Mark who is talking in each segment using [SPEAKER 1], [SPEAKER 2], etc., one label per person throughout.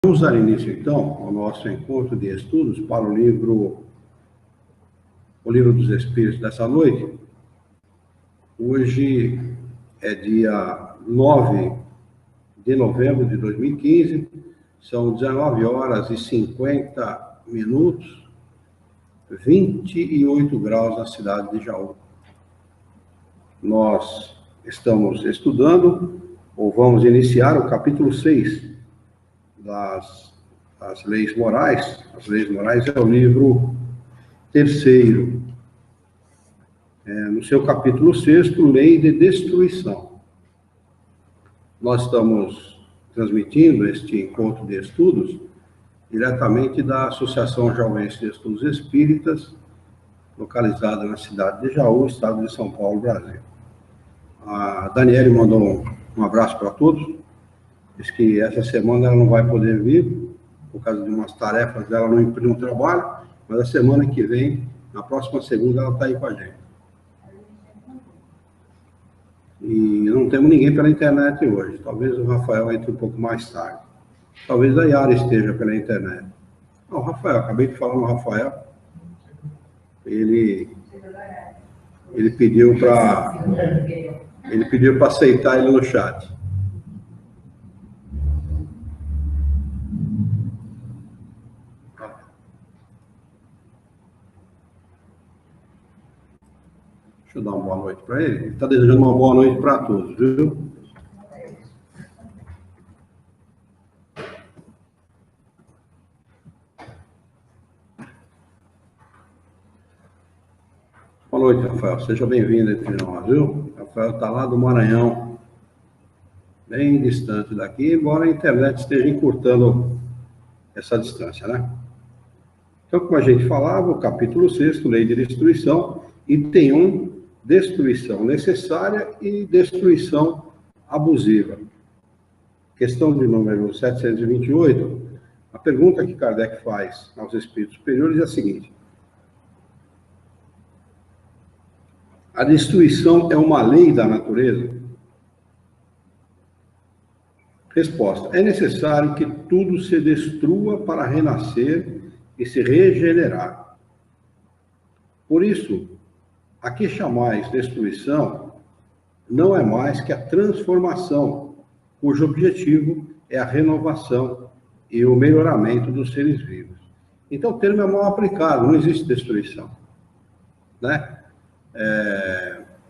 [SPEAKER 1] Vamos dar início, então, ao nosso encontro de estudos para o livro dos Espíritos dessa noite. Hoje é dia 9 de novembro de 2015, são 19 horas e 50 minutos, 28 graus na cidade de Jaú. Nós estamos estudando, ou vamos iniciar, o capítulo 6 das Leis Morais. As Leis Morais é o livro terceiro. No seu capítulo 6º, Lei de Destruição. Nós estamos transmitindo este encontro de estudos diretamente da Associação Jauense de Estudos Espíritas, localizada na cidade de Jaú, estado de São Paulo, Brasil. A Daniele mandou um abraço para todos. Diz que essa semana ela não vai poder vir, por causa de umas tarefas dela no trabalho, mas a semana que vem, na próxima segunda, ela está aí com a gente. E não temos ninguém pela internet hoje. Talvez o Rafael entre um pouco mais tarde. Talvez a Yara esteja pela internet. Não, Rafael, acabei de falar no Rafael. Ele pediu para aceitar ele no chat. Deixa eu dar uma boa noite para ele. Ele está desejando uma boa noite para todos, viu? Boa noite, Rafael. Seja bem-vindo entre nós, viu? Rafael está lá do Maranhão, bem distante daqui, embora a internet esteja encurtando essa distância, né? Então, como a gente falava, o capítulo 6º, Lei de Destruição, item 1, destruição necessária e destruição abusiva. Questão de número 728, a pergunta que Kardec faz aos espíritos superiores é a seguinte: a destruição é uma lei da natureza? Resposta: é necessário que tudo se destrua para renascer e se regenerar. Por isso, a que chamais destruição não é mais que a transformação, cujo objetivo é a renovação e o melhoramento dos seres vivos. Então, o termo é mal aplicado, não existe destruição, né?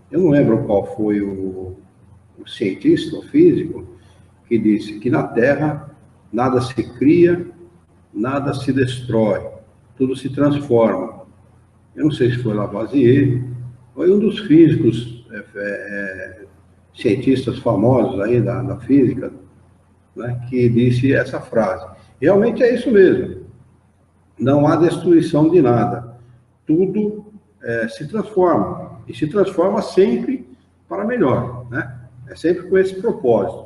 [SPEAKER 1] Eu não lembro qual foi o cientista, o físico, que disse que na Terra nada se cria, nada se destrói, tudo se transforma. Eu não sei se foi Lavoisier, foi um dos físicos, cientistas famosos aí da física, né, que disse essa frase. Realmente é isso mesmo. Não há destruição de nada. Tudo se transforma. E se transforma sempre para melhor, né? É sempre com esse propósito.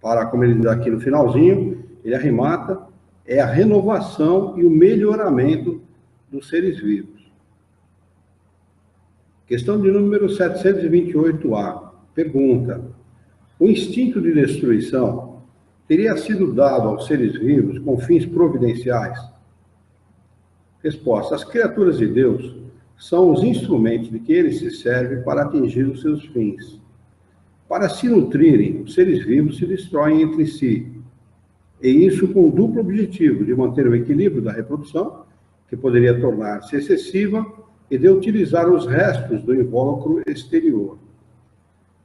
[SPEAKER 1] Para, como ele diz aqui no finalzinho, ele arremata, é a renovação e o melhoramento dos seres vivos. Questão de número 728A. Pergunta: o instinto de destruição teria sido dado aos seres vivos com fins providenciais? Resposta: as criaturas de Deus são os instrumentos de que ele se serve para atingir os seus fins. Para se nutrirem, os seres vivos se destroem entre si. E isso com o duplo objetivo de manter o equilíbrio da reprodução, que poderia tornar-se excessiva, e de utilizar os restos do invólucro exterior.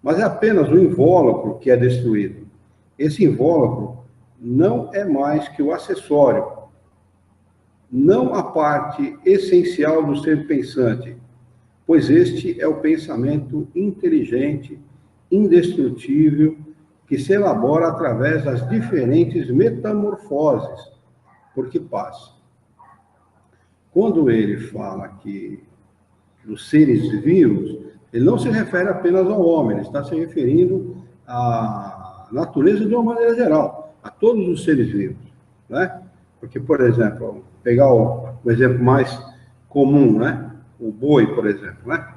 [SPEAKER 1] Mas é apenas o invólucro que é destruído. Esse invólucro não é mais que o acessório, não a parte essencial do ser pensante, pois este é o pensamento inteligente, indestrutível, que se elabora através das diferentes metamorfoses por que passa. Quando ele fala que dos seres vivos, ele não se refere apenas ao homem, ele está se referindo à natureza de uma maneira geral, a todos os seres vivos, né? Porque, por exemplo, pegar o exemplo mais comum, né? O boi, por exemplo, né?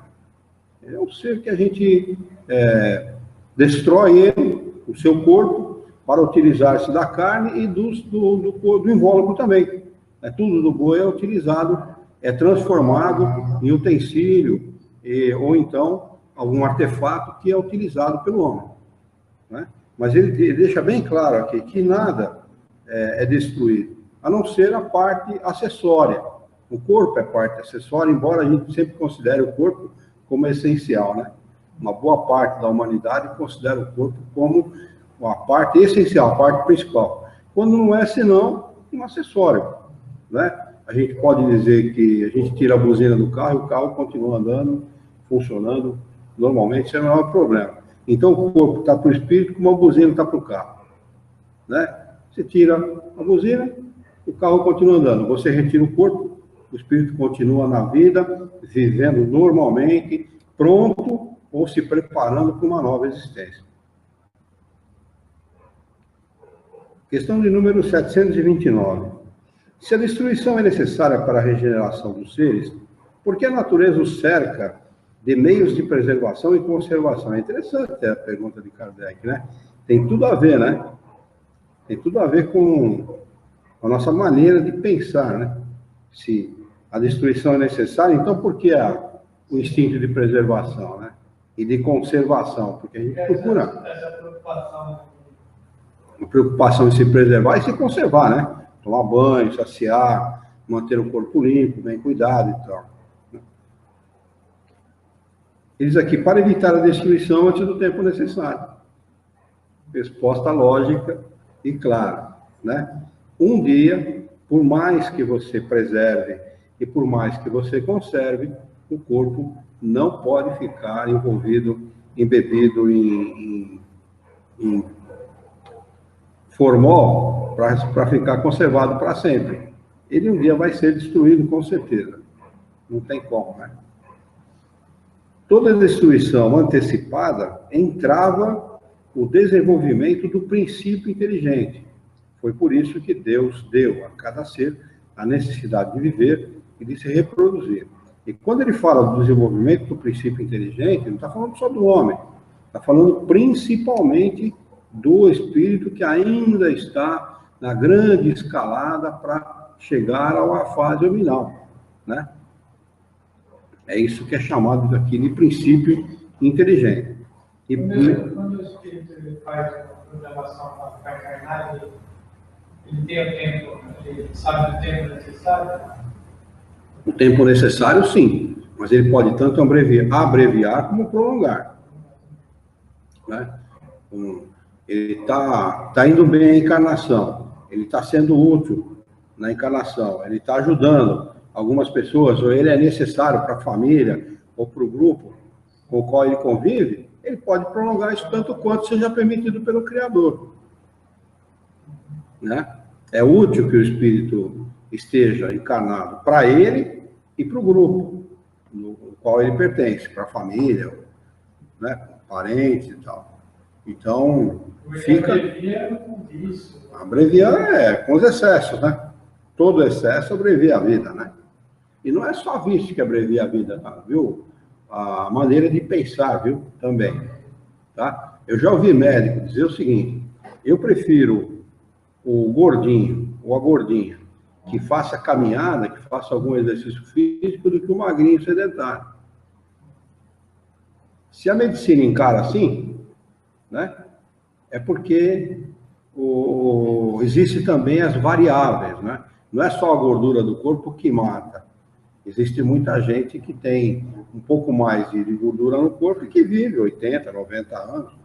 [SPEAKER 1] É um ser que a gente destrói ele, o seu corpo, para utilizar-se da carne e do invólucro também. Tudo do boi é utilizado, é transformado em utensílio, ou então algum artefato que é utilizado pelo homem. Né? Mas ele deixa bem claro aqui que nada é destruído, a não ser a parte acessória. O corpo é parte acessória, embora a gente sempre considere o corpo como essencial, né? Uma boa parte da humanidade considera o corpo como a parte essencial, a parte principal. Quando não é, senão, um acessório, né? A gente pode dizer que a gente tira a buzina do carro e o carro continua andando, funcionando normalmente, isso não é um problema. Então, o corpo está para o espírito como a buzina está para o carro, né? Você tira a buzina, o carro continua andando. Você retira o corpo, o espírito continua na vida, vivendo normalmente, pronto ou se preparando para uma nova existência. Questão de número 729. Se a destruição é necessária para a regeneração dos seres, por que a natureza os cerca de meios de preservação e conservação? É interessante a pergunta de Kardec, né? Tem tudo a ver, né? Tem tudo a ver com a nossa maneira de pensar, né? Se a destruição é necessária, então por que o instinto de preservação, né? E de conservação? Porque a gente procura a preocupação em se preservar e se conservar, né? Tomar banho, saciar, manter o corpo limpo, bem cuidado e tal. Eles aqui, para evitar a destruição antes do tempo necessário. Resposta lógica e clara, né? Um dia, por mais que você preserve e por mais que você conserve, o corpo não pode ficar envolvido, embebido em formol para ficar conservado para sempre. Ele um dia vai ser destruído, com certeza. Não tem como, né? Toda destruição antecipada entrava o desenvolvimento do princípio inteligente. Foi por isso que Deus deu a cada ser a necessidade de viver e de se reproduzir. E quando ele fala do desenvolvimento do princípio inteligente, ele não está falando só do homem, está falando principalmente do espírito que ainda está na grande escalada para chegar à fase nominal, né? É isso que é chamado aqui de princípio inteligente. E
[SPEAKER 2] quando o espírito faz uma programação para encarnar, ele tem o tempo, ele sabe o tempo necessário?
[SPEAKER 1] O tempo necessário, sim, mas ele pode tanto abreviar como prolongar, né? Ele está indo bem a encarnação, ele está sendo útil na encarnação, ele está ajudando algumas pessoas, ou ele é necessário para a família ou para o grupo com o qual ele convive, ele pode prolongar isso tanto quanto seja permitido pelo Criador, né? É útil que o espírito esteja encarnado para ele e para o grupo no qual ele pertence, para a família, né? Parentes e tal. Então, fica... Abreviar com os excessos, né? Todo excesso abrevia a vida, né? E não é só vício que abrevia a vida, tá? Viu? A maneira de pensar, viu? Também, tá? Eu já ouvi médico dizer o seguinte: eu prefiro o gordinho ou a gordinha que faça caminhada, que faça algum exercício físico, do que o magrinho sedentário. Se a medicina encara assim, né? É porque existe também as variáveis, né? Não é só a gordura do corpo que mata. Existe muita gente que tem um pouco mais de gordura no corpo e que vive 80, 90 anos.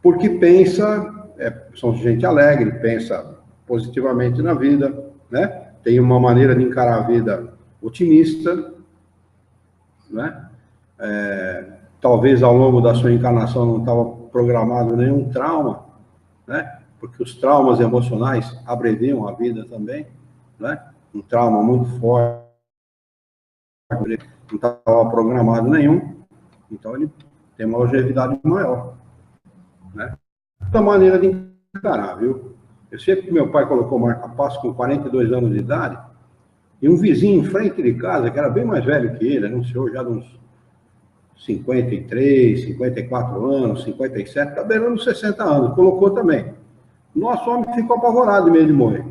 [SPEAKER 1] Porque pensa, são gente alegre, pensa positivamente na vida, né? Tem uma maneira de encarar a vida otimista, né? Talvez ao longo da sua encarnação não estava programado nenhum trauma, né? Porque os traumas emocionais abreviam a vida também, né? Um trauma muito forte, não estava programado nenhum, então ele tem uma longevidade maior, né? Da maneira de encarar, viu? Eu sei que meu pai colocou marca-passo com 42 anos de idade, e um vizinho em frente de casa, que era bem mais velho que ele, era um senhor já de uns 53, 54 anos, 57, está beirando 60 anos, colocou também. Nosso homem ficou apavorado em meio de morrer.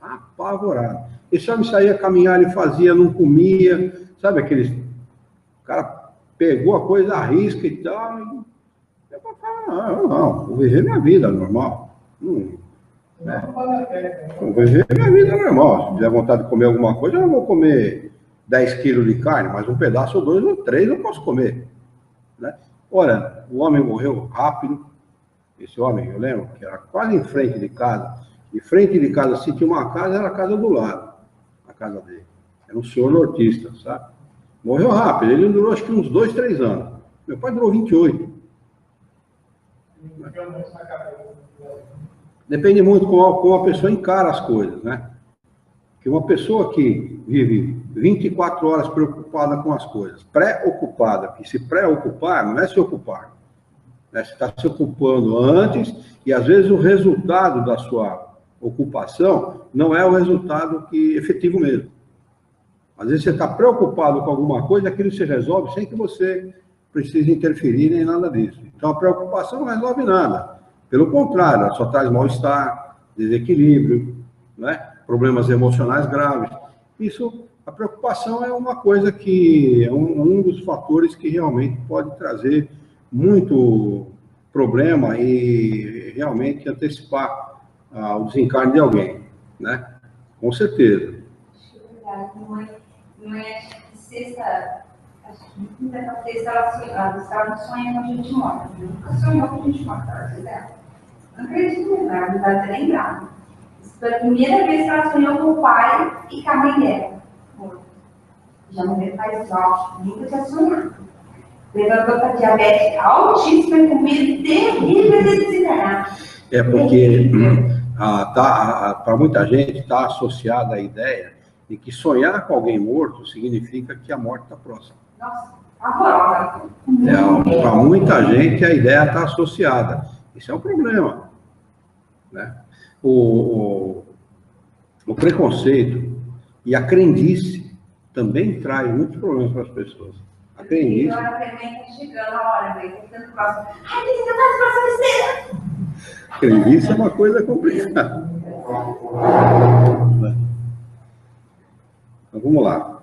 [SPEAKER 1] Apavorado. Esse homem saía caminhar, ele fazia, não comia, sabe aqueles... O cara pegou a coisa à risca e tal, e eu falava, não, vou viver minha vida normal. Vou viver minha vida normal. Se tiver vontade de comer alguma coisa, eu não vou comer 10 quilos de carne, mas um pedaço ou 2 ou 3 eu posso comer. Né? Ora, o homem morreu rápido. Esse homem, eu lembro, que era quase em frente de casa. Em frente de casa, se tinha uma casa, era a casa do lado. A casa dele. Era um senhor nortista, sabe? Morreu rápido. Ele durou acho que uns 2, 3 anos. Meu pai durou 28. Depende muito como a pessoa encara as coisas, né? Que uma pessoa que vive 24 horas preocupada com as coisas, preocupada, que se preocupar não é se ocupar. Né? Você está se ocupando antes e, às vezes, o resultado da sua ocupação não é o resultado efetivo mesmo. Às vezes, você está preocupado com alguma coisa, aquilo se resolve sem que você precise interferir nem nada disso. Então, a preocupação não resolve nada. Pelo contrário, ela só traz mal-estar, desequilíbrio, né? Problemas emocionais graves. Isso, a preocupação é uma coisa que é um dos fatores que realmente pode trazer muito problema e realmente antecipar o desencarne de alguém, né? Com certeza.
[SPEAKER 3] Não é sexta, acho que quinta-feira ela sonha com a gente morta. Nunca sonhou com a gente morta, não acredito, na verdade, é lembrado. Foi a primeira vez que ela sonhou com o pai e com a mãe dela. Já morreu faz alto, nunca tinha sonhado. Levantou para diabetes altíssima e com medo terrível de desencarnar.
[SPEAKER 1] É porque para muita gente está associada a ideia de que sonhar com alguém morto significa que a morte está próxima.
[SPEAKER 3] Nossa, horrorosa.
[SPEAKER 1] Para muita gente a ideia está associada. Isso é um problema. Né? O preconceito e a crendice também traz muitos problemas para as pessoas. A crendice.
[SPEAKER 3] Agora também está chegando a hora, velho. Está ficando próximo. Ai, você está próxima besteira.
[SPEAKER 1] Crendice é uma coisa complicada. Então, vamos lá.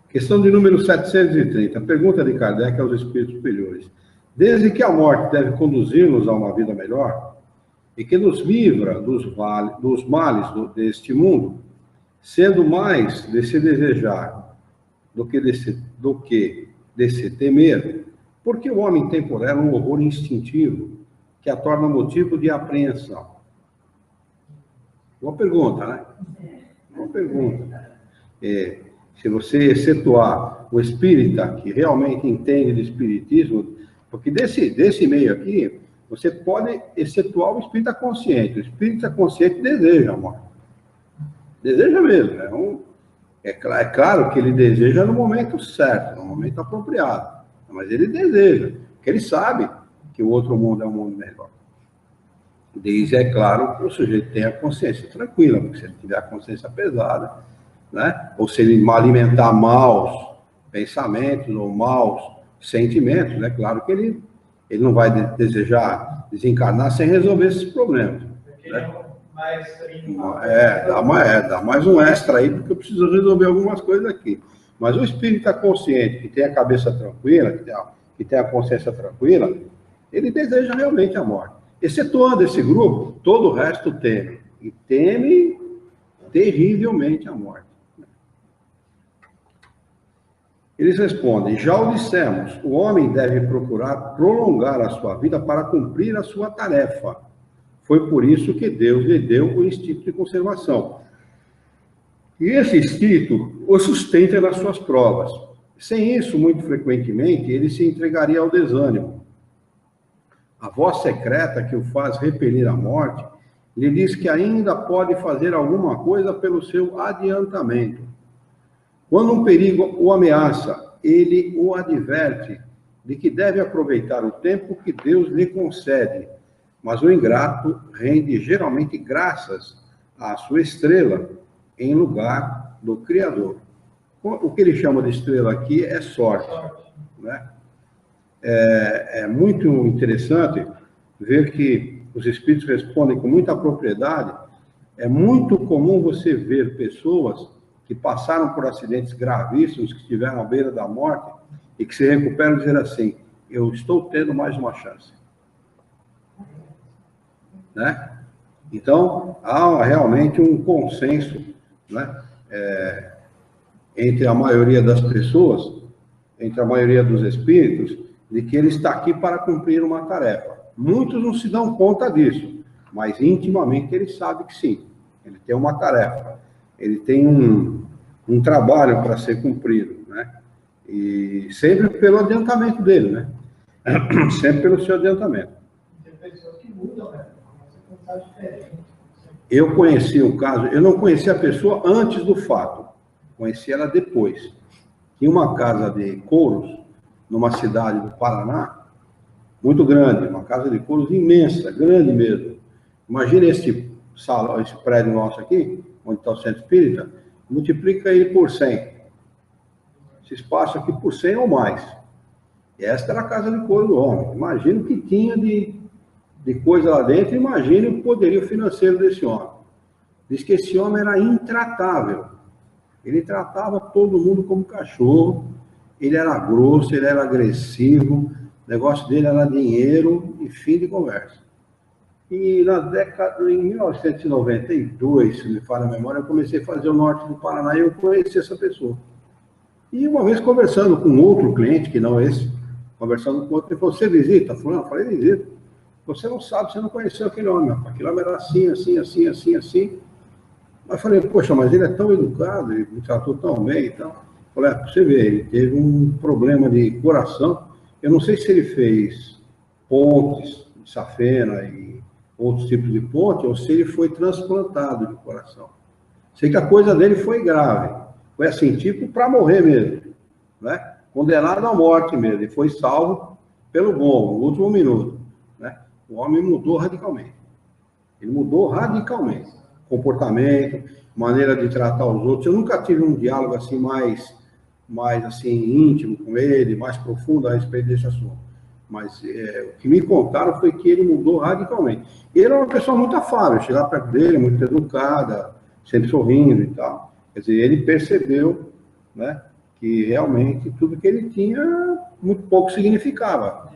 [SPEAKER 1] Questão de número 730. Pergunta de Kardec aos espíritos superiores. Desde que a morte deve conduzir-nos a uma vida melhor e que nos livra dos males deste mundo, sendo mais de se desejar do que de se temer, porque o homem tem por ela um horror instintivo que a torna motivo de apreensão. Boa pergunta, né? Boa pergunta. Se você excetuar o espírita que realmente entende de espiritismo, porque desse meio aqui, você pode excetuar o espírita consciente. O espírita consciente deseja a morte. Deseja mesmo. É claro que ele deseja no momento certo, no momento apropriado. Mas ele deseja, porque ele sabe que o outro mundo é um mundo melhor. Desde, é claro, que o sujeito tenha a consciência tranquila, porque se ele tiver a consciência pesada, né? Ou se ele alimentar maus pensamentos ou maus sentimentos, é claro que ele não vai desejar desencarnar sem resolver esses problemas. Né? Dá mais um extra aí, porque eu preciso resolver algumas coisas aqui. Mas o espírito está consciente, que tem a cabeça tranquila, que tem a consciência tranquila, ele deseja realmente a morte. Excetuando esse grupo, todo o resto teme. E teme terrivelmente a morte. Eles respondem, já o dissemos, o homem deve procurar prolongar a sua vida para cumprir a sua tarefa. Foi por isso que Deus lhe deu o instinto de conservação. E esse instinto o sustenta nas suas provas. Sem isso, muito frequentemente, ele se entregaria ao desânimo. A voz secreta que o faz repelir a morte lhe diz que ainda pode fazer alguma coisa pelo seu adiantamento. Quando um perigo o ameaça, ele o adverte de que deve aproveitar o tempo que Deus lhe concede, mas o ingrato rende geralmente graças à sua estrela em lugar do Criador. O que ele chama de estrela aqui é sorte, né? É muito interessante ver que os espíritos respondem com muita propriedade. É muito comum você ver pessoas que passaram por acidentes gravíssimos, que estiveram à beira da morte, e que se recuperam dizendo assim: eu estou tendo mais uma chance. Né? Então, há realmente um consenso, né, entre a maioria das pessoas, entre a maioria dos espíritos, de que ele está aqui para cumprir uma tarefa. Muitos não se dão conta disso, mas intimamente ele sabe que sim, ele tem uma tarefa, ele tem um trabalho para ser cumprido, né? E sempre pelo adiantamento dele, né? Sempre pelo seu adiantamento.
[SPEAKER 2] Tem pessoas que mudam, né? Você pensar diferente.
[SPEAKER 1] Eu conheci um caso, eu não conheci a pessoa antes do fato, conheci ela depois. Tinha uma casa de couros, numa cidade do Paraná, muito grande, uma casa de couros imensa, grande mesmo. Imagina esse salão, esse prédio nosso aqui, onde está o centro espírita, multiplica ele por 100. Esse espaço aqui por 100 ou mais. E esta era a casa de couro do homem. Imagina o que tinha de coisa lá dentro, imagine o poderio financeiro desse homem. Diz que esse homem era intratável. Ele tratava todo mundo como cachorro, ele era grosso, ele era agressivo, o negócio dele era dinheiro e fim de conversa. E em 1992, se me falha a memória, eu comecei a fazer o norte do Paraná e eu conheci essa pessoa. E uma vez conversando com outro cliente, que não esse, conversando com outro, ele falou: você visita? Eu falei, visito. Você não sabe, você não conheceu aquele homem. Aquele homem era assim, assim, assim, assim, assim. Mas eu falei: poxa, mas ele é tão educado, ele me tratou tão bem e tal. Eu falei: você vê, ele teve um problema de coração. Eu não sei se ele fez pontes de safena e outros tipos de ponte, ou se ele foi transplantado de coração. Sei que a coisa dele foi grave. Foi assim, tipo, para morrer mesmo, né? Condenado à morte mesmo. E foi salvo pelo bom, no último minuto, né? O homem mudou radicalmente. Ele mudou radicalmente. Comportamento, maneira de tratar os outros. Eu nunca tive um diálogo assim mais assim, íntimo com ele, mais profundo a respeito desse assunto. Mas o que me contaram foi que ele mudou radicalmente. Ele era uma pessoa muito afável, chegava perto dele, muito educada, sempre sorrindo e tal. Quer dizer, ele percebeu, né, que realmente tudo que ele tinha, muito pouco significava.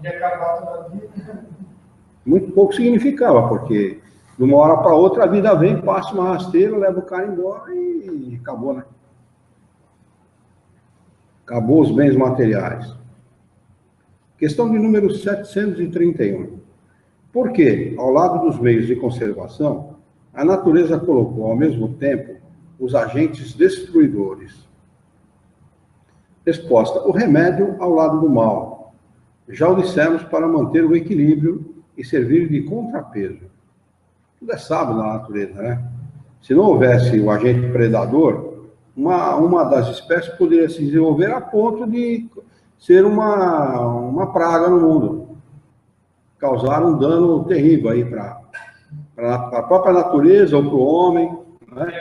[SPEAKER 1] Muito pouco significava, porque de uma hora para outra a vida vem, passa uma rasteira, leva o cara embora e acabou, né? Acabou os bens materiais. Questão de número 731. Por que, ao lado dos meios de conservação, a natureza colocou ao mesmo tempo os agentes destruidores? Resposta: o remédio ao lado do mal. Já o dissemos para manter o equilíbrio e servir de contrapeso. Tudo é sábio na natureza, né? Se não houvesse o agente predador, uma das espécies poderia se desenvolver a ponto de ser uma praga no mundo, causar um dano terrível aí para a própria natureza ou para o homem, né?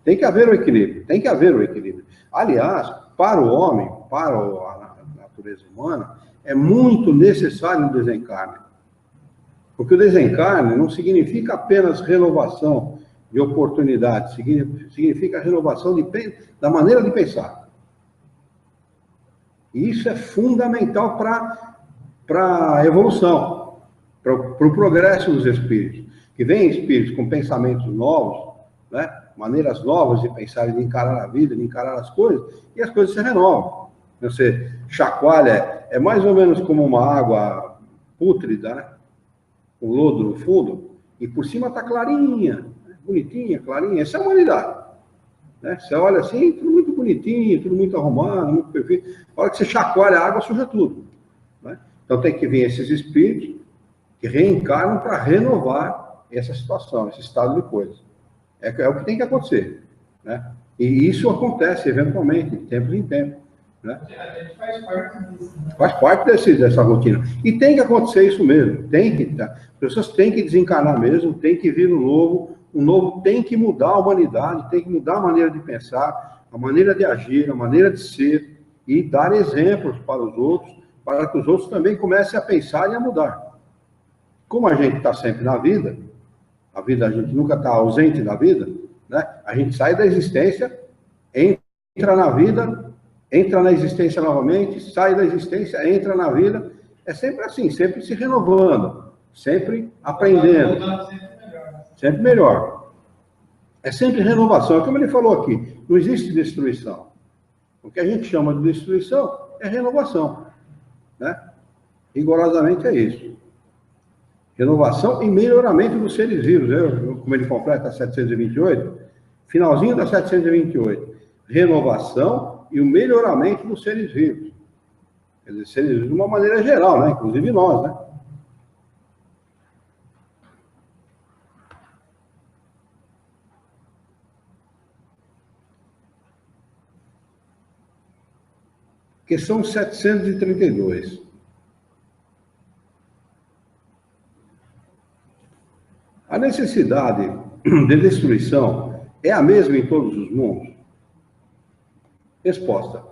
[SPEAKER 1] Tem que haver o equilíbrio, tem que haver o equilíbrio. Aliás, para o homem, para a natureza humana, é muito necessário o desencarne. Porque o desencarne não significa apenas renovação de oportunidades, significa renovação da maneira de pensar. E isso é fundamental para a evolução, para o progresso dos espíritos. Que vem espíritos com pensamentos novos, né? Maneiras novas de pensar e de encarar a vida, de encarar as coisas, e as coisas se renovam. Você chacoalha, é mais ou menos como uma água pútrida, né? Com lodo no fundo, e por cima está clarinha, bonitinha, clarinha. Essa é a humanidade, né? Você olha assim, tudo muito bonitinho, tudo muito arrumado, muito perfeito. A hora que você chacoalha a água, suja tudo, né? Então tem que vir esses espíritos que reencarnam para renovar essa situação, esse estado de coisas. É o que tem que acontecer, né? E isso acontece eventualmente, de tempo em tempo, né?
[SPEAKER 2] A gente faz parte disso, né?
[SPEAKER 1] Faz parte dessa rotina. E tem que acontecer isso mesmo. As pessoas têm que desencarnar mesmo, tem que vir o novo tem que mudar a humanidade, tem que mudar a maneira de pensar, a maneira de agir, a maneira de ser e dar exemplos para os outros, para que os outros também comecem a pensar e a mudar. Como a gente está sempre na vida, a gente nunca está ausente da vida, né? A gente sai da existência, entra na vida, entra na existência novamente, sai da existência, entra na vida. É sempre assim, sempre se renovando, sempre aprendendo. Sempre melhor. É sempre renovação. É como ele falou aqui, não existe destruição. O que a gente chama de destruição é renovação, né? Rigorosamente é isso. Renovação e melhoramento dos seres vivos. Como ele completa a 728, finalzinho da 728. Renovação e o melhoramento dos seres vivos. Quer dizer, seres vivos de uma maneira geral, né? Inclusive nós, né? Questão 732. A necessidade de destruição é a mesma em todos os mundos? Resposta.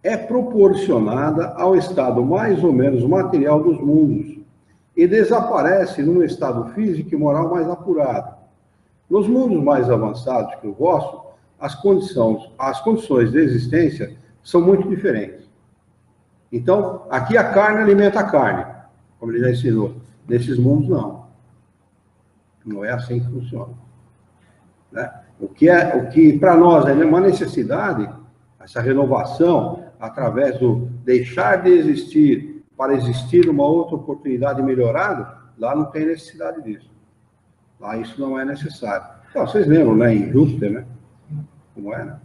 [SPEAKER 1] É proporcionada ao estado mais ou menos material dos mundos e desaparece num estado físico e moral mais apurado. Nos mundos mais avançados que o vosso, as condições de existência são muito diferentes. Então, aqui a carne alimenta a carne, como ele já ensinou. Nesses mundos, não. Não é assim que funciona. Né? O que para nós é uma necessidade, essa renovação, através do deixar de existir para existir uma outra oportunidade melhorada, lá não tem necessidade disso. Lá isso não é necessário. Então, vocês lembram, né, em Júpiter, né? Como é, né?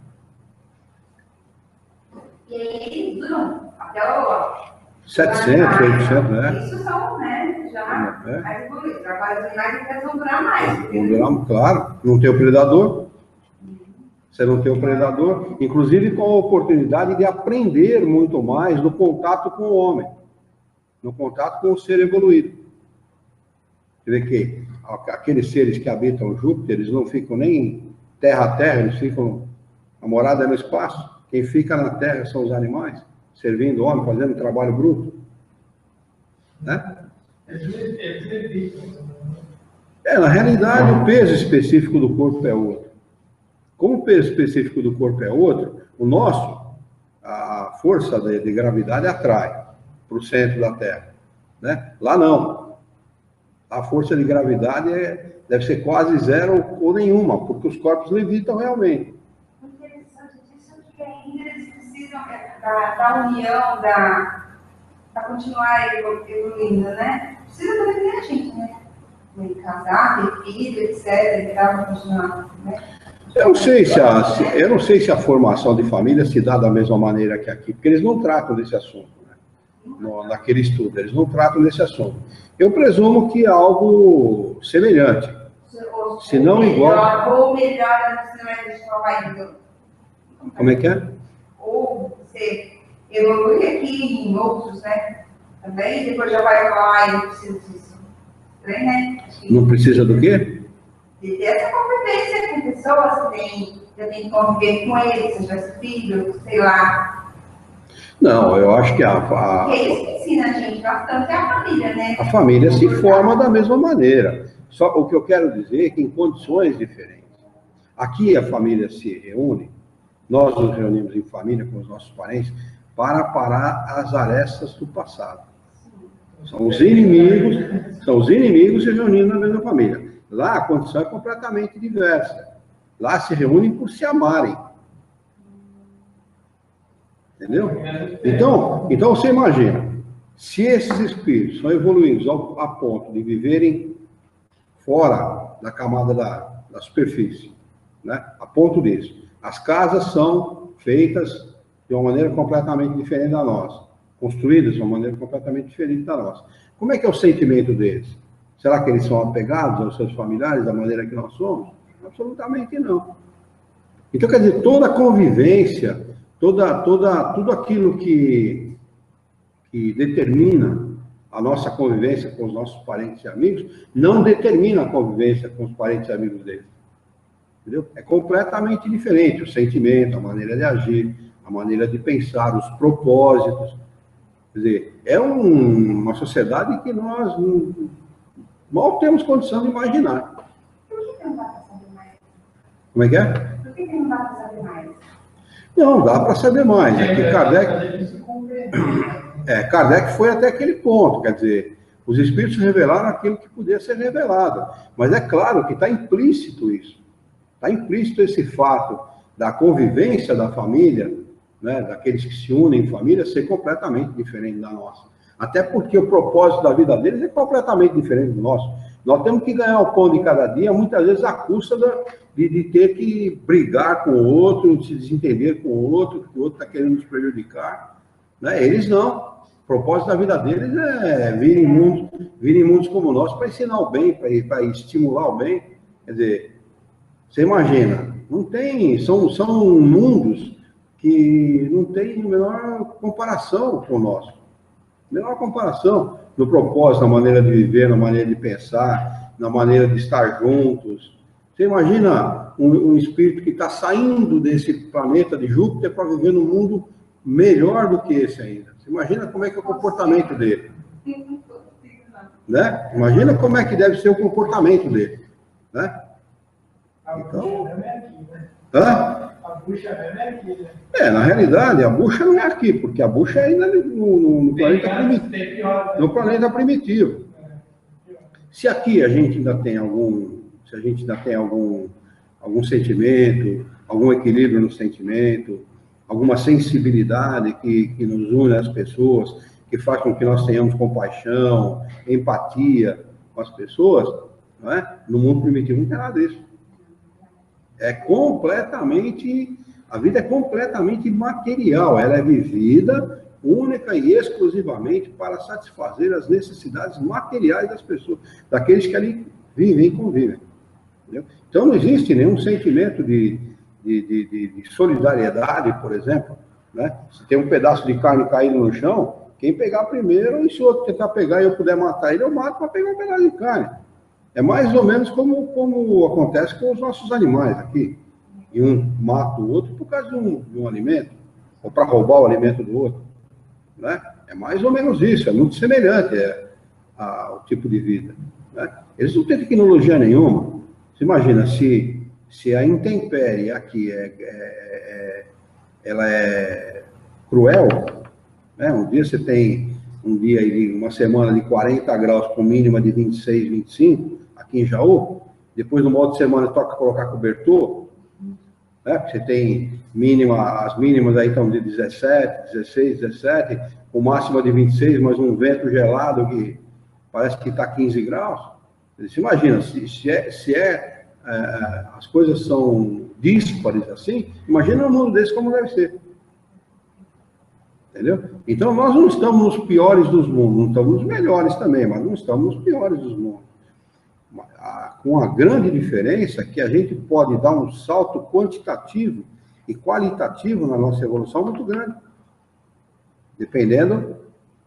[SPEAKER 3] E aí, não, até o
[SPEAKER 1] 700, 800, né?
[SPEAKER 3] Isso são, né, já mais evoluídos. Trabalhos animais vão durar mais.
[SPEAKER 1] Vão durar, claro. Não tem o predador. Você não tem o predador. Inclusive com a oportunidade de aprender muito mais no contato com o homem. No contato com o ser evoluído. Você vê que aqueles seres que habitam Júpiter, eles não ficam nem terra a terra, eles ficam... A morada é no espaço. Quem fica na terra são os animais, servindo o homem, fazendo trabalho bruto. Né? Na realidade, o peso específico do corpo é outro. Como o peso específico do corpo é outro, o nosso, a força de gravidade atrai para o centro da Terra. Né? Lá não. A força de gravidade deve ser quase zero ou nenhuma, porque os corpos levitam realmente.
[SPEAKER 3] Eles precisam da união, para continuar evoluindo, né? Precisa também ter a gente, né? Casar, ter filho, etc. Para continuar, né?
[SPEAKER 1] Eu não sei se a formação de família se dá da mesma maneira que aqui, porque eles não tratam desse assunto, né? Naquele estudo, eles não tratam desse assunto. Eu presumo que é algo semelhante, se não igual.
[SPEAKER 3] Ou melhor, você não vai deixar o marido.
[SPEAKER 1] Como é que é?
[SPEAKER 3] Ou você evolui aqui em outros, né? Também, depois já vai falar, eu preciso disso. Também, né?
[SPEAKER 1] Não precisa do quê?
[SPEAKER 3] De ter essa convivência com pessoas que também conviver com eles, seja filho, sei lá.
[SPEAKER 1] Não, eu acho que
[SPEAKER 3] Porque é isso que ensina a gente bastante, é a família, né?
[SPEAKER 1] A família se forma da mesma maneira. Só o que eu quero dizer é que em condições diferentes. Aqui a família se reúne, nós nos reunimos em família com os nossos parentes para parar as arestas do passado. São os inimigos se reunindo na mesma família. Lá a condição é completamente diversa. Lá se reúnem por se amarem. Entendeu? Então você imagina, se esses espíritos são evoluídos a ponto de viverem fora da camada da superfície, né? A ponto disso. As casas são feitas de uma maneira completamente diferente da nossa. Construídas de uma maneira completamente diferente da nossa. Como é que é o sentimento deles? Será que eles são apegados aos seus familiares da maneira que nós somos? Absolutamente não. Então, quer dizer, toda a convivência, tudo aquilo que determina a nossa convivência com os nossos parentes e amigos, não determina a convivência com os parentes e amigos deles. Entendeu? É completamente diferente o sentimento, a maneira de agir, a maneira de pensar, os propósitos. Quer dizer, é uma sociedade que nós mal temos condição de imaginar.
[SPEAKER 3] Por que não dá para saber mais?
[SPEAKER 1] Como é que é?
[SPEAKER 3] Por que não dá para saber mais?
[SPEAKER 1] Não, dá para saber mais. É que Kardec foi até aquele ponto, quer dizer, os espíritos revelaram aquilo que podia ser revelado. Mas é claro que está implícito isso. Está implícito esse fato da convivência da família, né, daqueles que se unem em família, ser completamente diferente da nossa. Até porque o propósito da vida deles é completamente diferente do nosso. Nós temos que ganhar o pão de cada dia, muitas vezes à custa de ter que brigar com o outro, se desentender com o outro, que o outro está querendo nos prejudicar. Né? Eles não. O propósito da vida deles é vir em mundos como o nosso para ensinar o bem, para estimular o bem. Quer dizer, você imagina, não tem, são mundos que não tem a menor comparação com o nosso. Menor comparação no propósito, na maneira de viver, na maneira de pensar, na maneira de estar juntos. Você imagina um espírito que está saindo desse planeta de Júpiter para viver num mundo melhor do que esse ainda. Você imagina como é que é o comportamento dele. Né? Imagina como é que deve ser o comportamento dele. Né? Então, a bucha é aqui, né? Na realidade, a bucha não é aqui, porque a bucha é ainda no planeta primitivo. Se aqui a gente ainda tem algum sentimento, algum equilíbrio no sentimento, alguma sensibilidade que nos une às pessoas, que faz com que nós tenhamos compaixão, empatia com as pessoas, não é? No mundo primitivo não tem nada disso. A vida é completamente material, ela é vivida única e exclusivamente para satisfazer as necessidades materiais das pessoas, daqueles que ali vivem e convivem. Entendeu? Então não existe nenhum sentimento de solidariedade, por exemplo. Né? Se tem um pedaço de carne caído no chão, quem pegar primeiro, e se o outro tentar pegar e eu puder matar ele, eu mato para pegar um pedaço de carne. É mais ou menos como acontece com os nossos animais aqui. E um mata o outro por causa de um alimento, ou para roubar o alimento do outro. Né? É mais ou menos isso, é muito semelhante ao tipo de vida. Né? Eles não têm tecnologia nenhuma. Você imagina, se a intempérie aqui ela é cruel, né? Um dia você tem uma semana de 40 graus com mínima de 26, 25, aqui em Jaú, depois no modo de semana toca colocar cobertor, né? Você tem as mínimas aí estão de 17, 16, 17, com máxima de 26, mas um vento gelado que parece que está 15 graus. Você imagina, as coisas são díspares assim, imagina um mundo desse como deve ser. Entendeu? Então nós não estamos nos piores dos mundos, não estamos nos melhores também, mas não estamos nos piores dos mundos. Com a grande diferença que a gente pode dar um salto quantitativo e qualitativo na nossa evolução muito grande, dependendo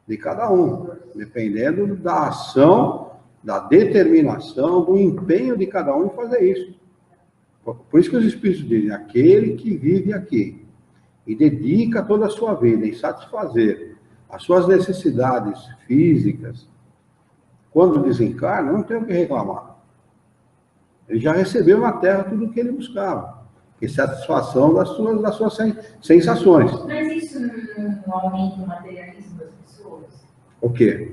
[SPEAKER 1] de cada um, dependendo da ação, da determinação, do empenho de cada um em fazer isso. Por isso que os Espíritos dizem, aquele que vive aqui e dedica toda a sua vida em satisfazer as suas necessidades físicas, quando desencarna, não tem o que reclamar. Ele já recebeu na Terra tudo o que ele buscava, que é satisfação das suas sensações.
[SPEAKER 4] Mas isso não aumenta o materialismo das pessoas?
[SPEAKER 1] O quê?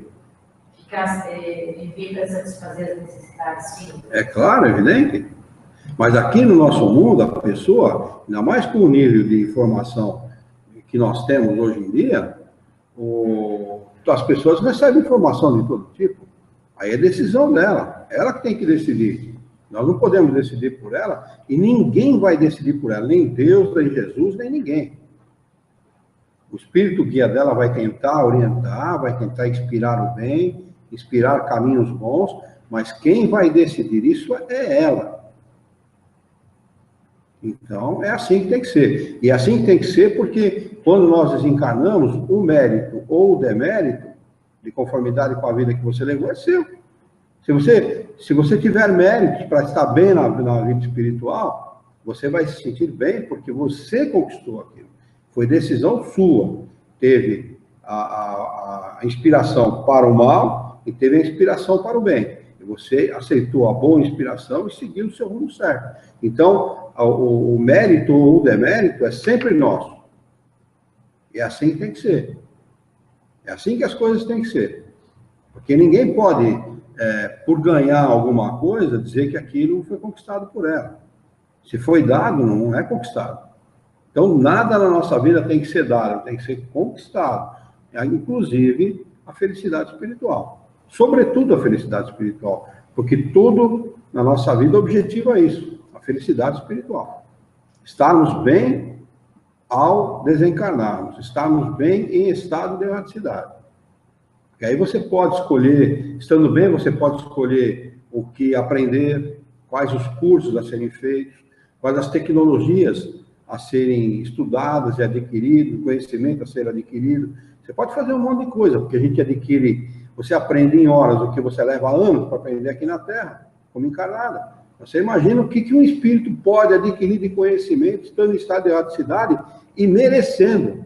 [SPEAKER 4] Viver para satisfazer as necessidades físicas?
[SPEAKER 1] É claro, é evidente. Mas aqui no nosso mundo, a pessoa, ainda mais com o nível de informação que nós temos hoje em dia, as pessoas recebem informação de todo tipo. Aí é decisão dela, ela que tem que decidir. Nós não podemos decidir por ela, e ninguém vai decidir por ela, nem Deus, nem Jesus, nem ninguém. O espírito guia dela vai tentar orientar, vai tentar inspirar o bem, inspirar caminhos bons, mas quem vai decidir isso é ela. Então, é assim que tem que ser. E assim que tem que ser porque, quando nós desencarnamos, o mérito ou o demérito, de conformidade com a vida que você levou, é seu. Se você tiver méritos para estar bem na vida espiritual, Você vai se sentir bem porque você conquistou aquilo. Foi decisão sua. Teve a inspiração para o mal e teve a inspiração para o bem. E você aceitou a boa inspiração e seguiu o seu rumo certo. Então, o mérito ou o demérito é sempre nosso. E é assim que tem que ser. É assim que as coisas têm que ser. Porque ninguém pode, por ganhar alguma coisa, dizer que aquilo foi conquistado por ela. Se foi dado, não é conquistado. Então, nada na nossa vida tem que ser dado, tem que ser conquistado. Inclusive, a felicidade espiritual. Sobretudo a felicidade espiritual. Porque tudo na nossa vida objetiva isso, a felicidade espiritual. Estarmos bem ao desencarnarmos, estarmos bem em estado de erraticidade. Porque aí você pode escolher, estando bem, você pode escolher o que aprender, quais os cursos a serem feitos, quais as tecnologias a serem estudadas e adquirido, conhecimento a ser adquirido. Você pode fazer um monte de coisa, porque a gente adquire, você aprende em horas o que você leva anos para aprender aqui na Terra, como encarnada. Você imagina o que um espírito pode adquirir de conhecimento, estando em estado de erraticidade e merecendo.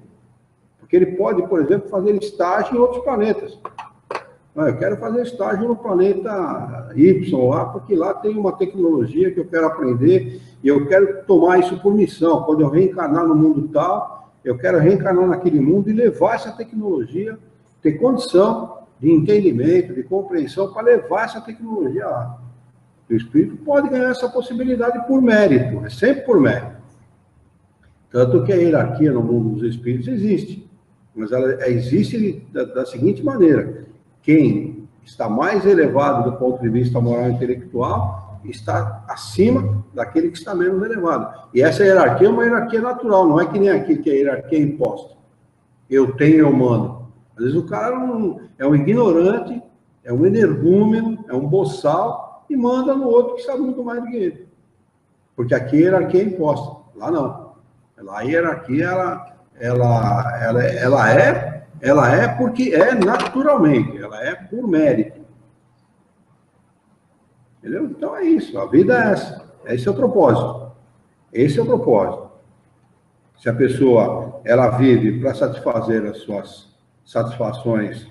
[SPEAKER 1] Porque ele pode, por exemplo, fazer estágio em outros planetas. Eu quero fazer estágio no planeta Y lá, porque lá tem uma tecnologia que eu quero aprender e eu quero tomar isso por missão. Quando eu reencarnar no mundo tal, eu quero reencarnar naquele mundo e levar essa tecnologia, ter condição de entendimento, de compreensão para levar essa tecnologia lá. O espírito pode ganhar essa possibilidade por mérito, é sempre por mérito. Tanto que a hierarquia no mundo dos espíritos existe, mas ela existe da seguinte maneira: quem está mais elevado do ponto de vista moral e intelectual está acima daquele que está menos elevado. E essa hierarquia é uma hierarquia natural, não é que nem aqui que a hierarquia é imposta. Eu tenho, eu mando. Às vezes o cara é um ignorante, é um energúmeno, é um boçal e manda no outro que sabe muito mais do que ele. Porque aqui a hierarquia é imposta, lá não. Lá a hierarquia, ela é porque é naturalmente, ela é por mérito. Entendeu? Então é isso, a vida é essa. Esse é o propósito. Esse é o propósito. Se a pessoa, ela vive para satisfazer as suas satisfações,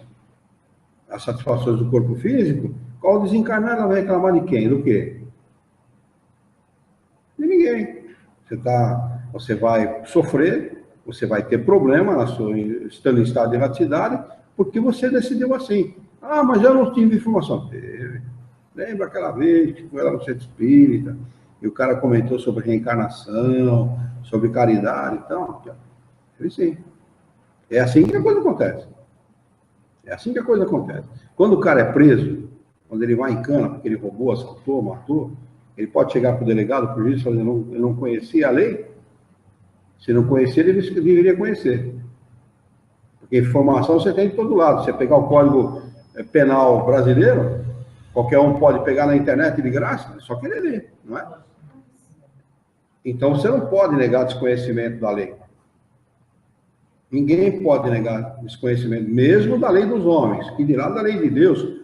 [SPEAKER 1] as satisfações do corpo físico, qual desencarnar ela vai reclamar de quem? Do quê? De ninguém. Você vai sofrer, você vai ter problema estando em estado de erraticidade, porque você decidiu assim. Ah, mas eu não tive informação. Teve. Lembra aquela vez que foi lá no centro espírita, e o cara comentou sobre reencarnação, sobre caridade, então, sim. É assim que a coisa acontece. É assim que a coisa acontece. Quando o cara é preso, quando ele vai em cana, porque ele roubou, assaltou, matou, ele pode chegar para o delegado, por isso, fazer, eu não conhecia a lei. Se não conhecer, ele deveria conhecer. Porque informação você tem de todo lado. Se você pegar o Código Penal brasileiro, qualquer um pode pegar na internet de graça, é só querer ler, não é? Então você não pode negar desconhecimento da lei. Ninguém pode negar desconhecimento, mesmo da lei dos homens, que dirá da lei de Deus.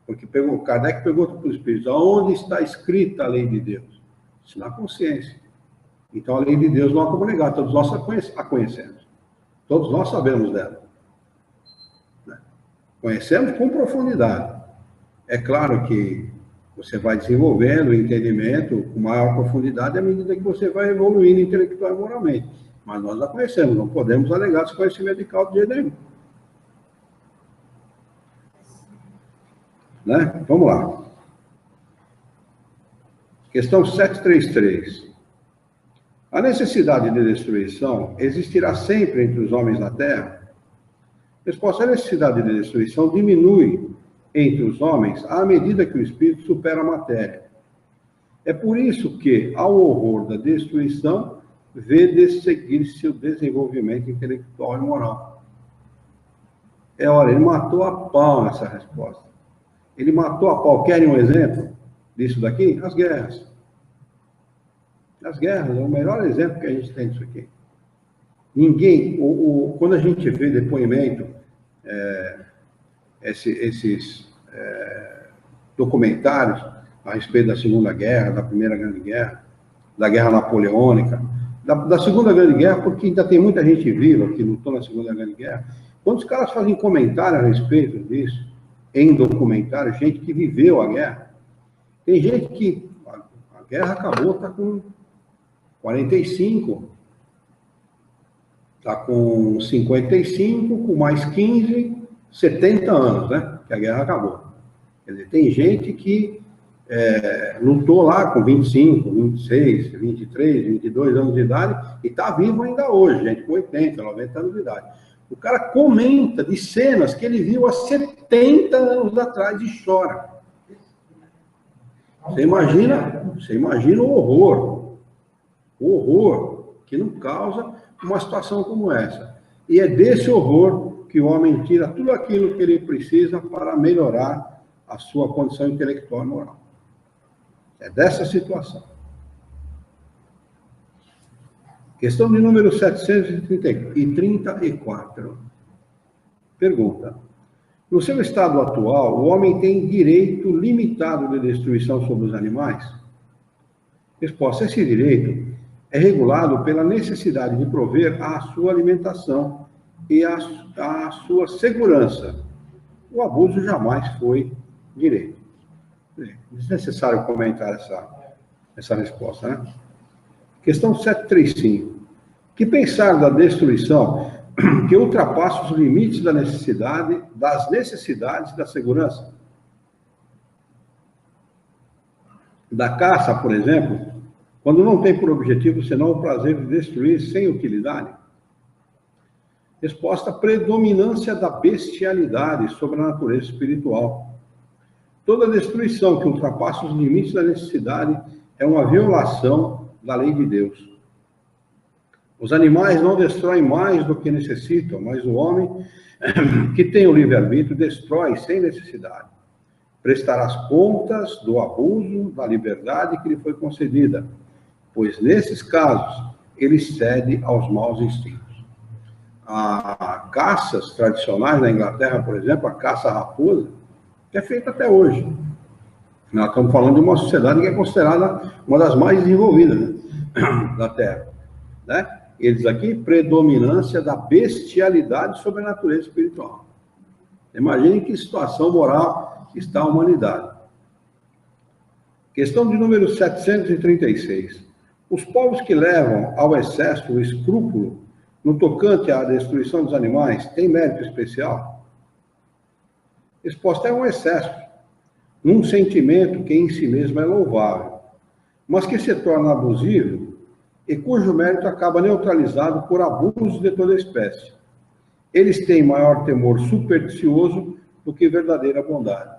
[SPEAKER 1] Porque Kardec pergunta para os espíritos: aonde está escrita a lei de Deus? Isso na consciência. Então a lei de Deus não há como negar, todos nós a conhecemos. Todos nós sabemos dela. Conhecemos com profundidade. É claro que você vai desenvolvendo o entendimento com maior profundidade à medida que você vai evoluindo intelectual e moralmente. Mas nós a conhecemos, não podemos alegar desconhecimento de causa de jeito nenhum. Né? Vamos lá. Questão 733. A necessidade de destruição existirá sempre entre os homens da Terra? Resposta: a necessidade de destruição diminui entre os homens à medida que o espírito supera a matéria. É por isso que, ao horror da destruição, vê seguir-se o desenvolvimento intelectual e moral. Olha, ele matou a pau nessa resposta. Ele matou a pau. Querem um exemplo disso daqui? As guerras. As guerras é o melhor exemplo que a gente tem disso aqui. Ninguém, quando a gente vê depoimento, esses documentários a respeito da Segunda Guerra, da Primeira Grande Guerra, da Guerra Napoleônica, da Segunda Grande Guerra, porque ainda tem muita gente viva que lutou na Segunda Grande Guerra. Quando os caras fazem comentário a respeito disso, em documentário, gente que viveu a guerra, tem gente que a guerra acabou, está com 45, está com 55, com mais 15, 70 anos, né? Que a guerra acabou. Quer dizer, tem gente que lutou lá com 25, 26, 23, 22 anos de idade e está vivo ainda hoje, gente com 80, 90 anos de idade. O cara comenta de cenas que ele viu há 70 anos atrás e chora. Você imagina o horror que não causa uma situação como essa. E é desse horror que o homem tira tudo aquilo que ele precisa para melhorar a sua condição intelectual e moral. É dessa situação. Questão de número 734. Pergunta. No seu estado atual, o homem tem direito limitado de destruição sobre os animais? Resposta. Esse direito é regulado pela necessidade de prover a sua alimentação e a sua segurança. O abuso jamais foi direito. É desnecessário comentar essa resposta, né? Questão 735. Que pensar da destruição que ultrapassa os limites das necessidades da segurança? Da caça, por exemplo, quando não tem por objetivo senão o prazer de destruir sem utilidade? Resposta. Predominância da bestialidade sobre a natureza espiritual. Toda destruição que ultrapassa os limites da necessidade é uma violação da lei de Deus. Os animais não destroem mais do que necessitam, mas o homem, que tem o livre-arbítrio, destrói sem necessidade. Prestará as contas do abuso da liberdade que lhe foi concedida, pois, nesses casos, ele cede aos maus instintos. As caças tradicionais na Inglaterra, por exemplo, a caça à raposa, que é feita até hoje. Nós estamos falando de uma sociedade que é considerada uma das mais desenvolvidas, né, da Terra. Né? Eles aqui, predominância da bestialidade sobre a natureza espiritual. Imaginem que situação moral está a humanidade. Questão de número 736. Os povos que levam ao excesso o escrúpulo no tocante à destruição dos animais têm mérito especial? Resposta. É um excesso, num sentimento que em si mesmo é louvável, mas que se torna abusivo e cujo mérito acaba neutralizado por abusos de toda espécie. Eles têm maior temor supersticioso do que verdadeira bondade.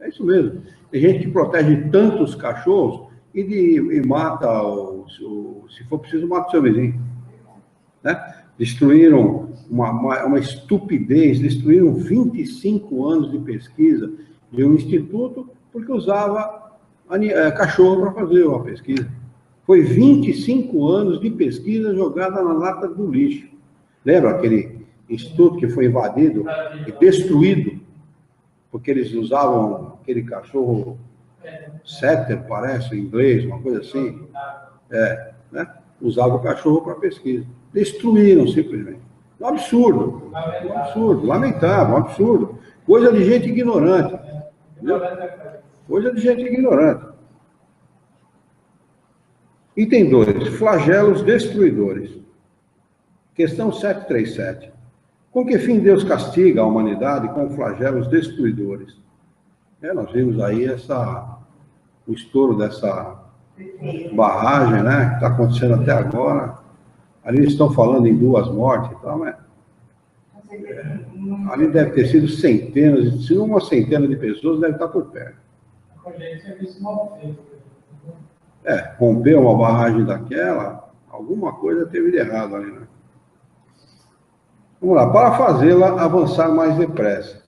[SPEAKER 1] É isso mesmo. Tem gente que protege tantos cachorros e mata, se for preciso, mata o seu vizinho. Né? Destruíram uma estupidez, destruíram 25 anos de pesquisa de um instituto porque usava cachorro para fazer uma pesquisa. Foi 25 anos de pesquisa jogada na lata do lixo. Lembra aquele instituto que foi invadido e destruído? Porque eles usavam aquele cachorro setter, parece, em inglês, uma coisa assim. Né? Usavam o cachorro para pesquisa. Destruíram, simplesmente. Um absurdo. Um absurdo. Lamentável, um absurdo. Coisa de gente ignorante. Entendeu? Coisa de gente ignorante. Item 2. Flagelos destruidores. Questão 737. Com que fim Deus castiga a humanidade com flagelos destruidores? Nós vimos aí o estouro dessa barragem, né, que está acontecendo até agora. Ali eles estão falando em 2 mortes e tal, mas ali deve ter sido centenas, se não uma centena de pessoas, deve estar por perto. Romper uma barragem daquela, alguma coisa teve de errado ali, né? Vamos lá, para fazê-la avançar mais depressa.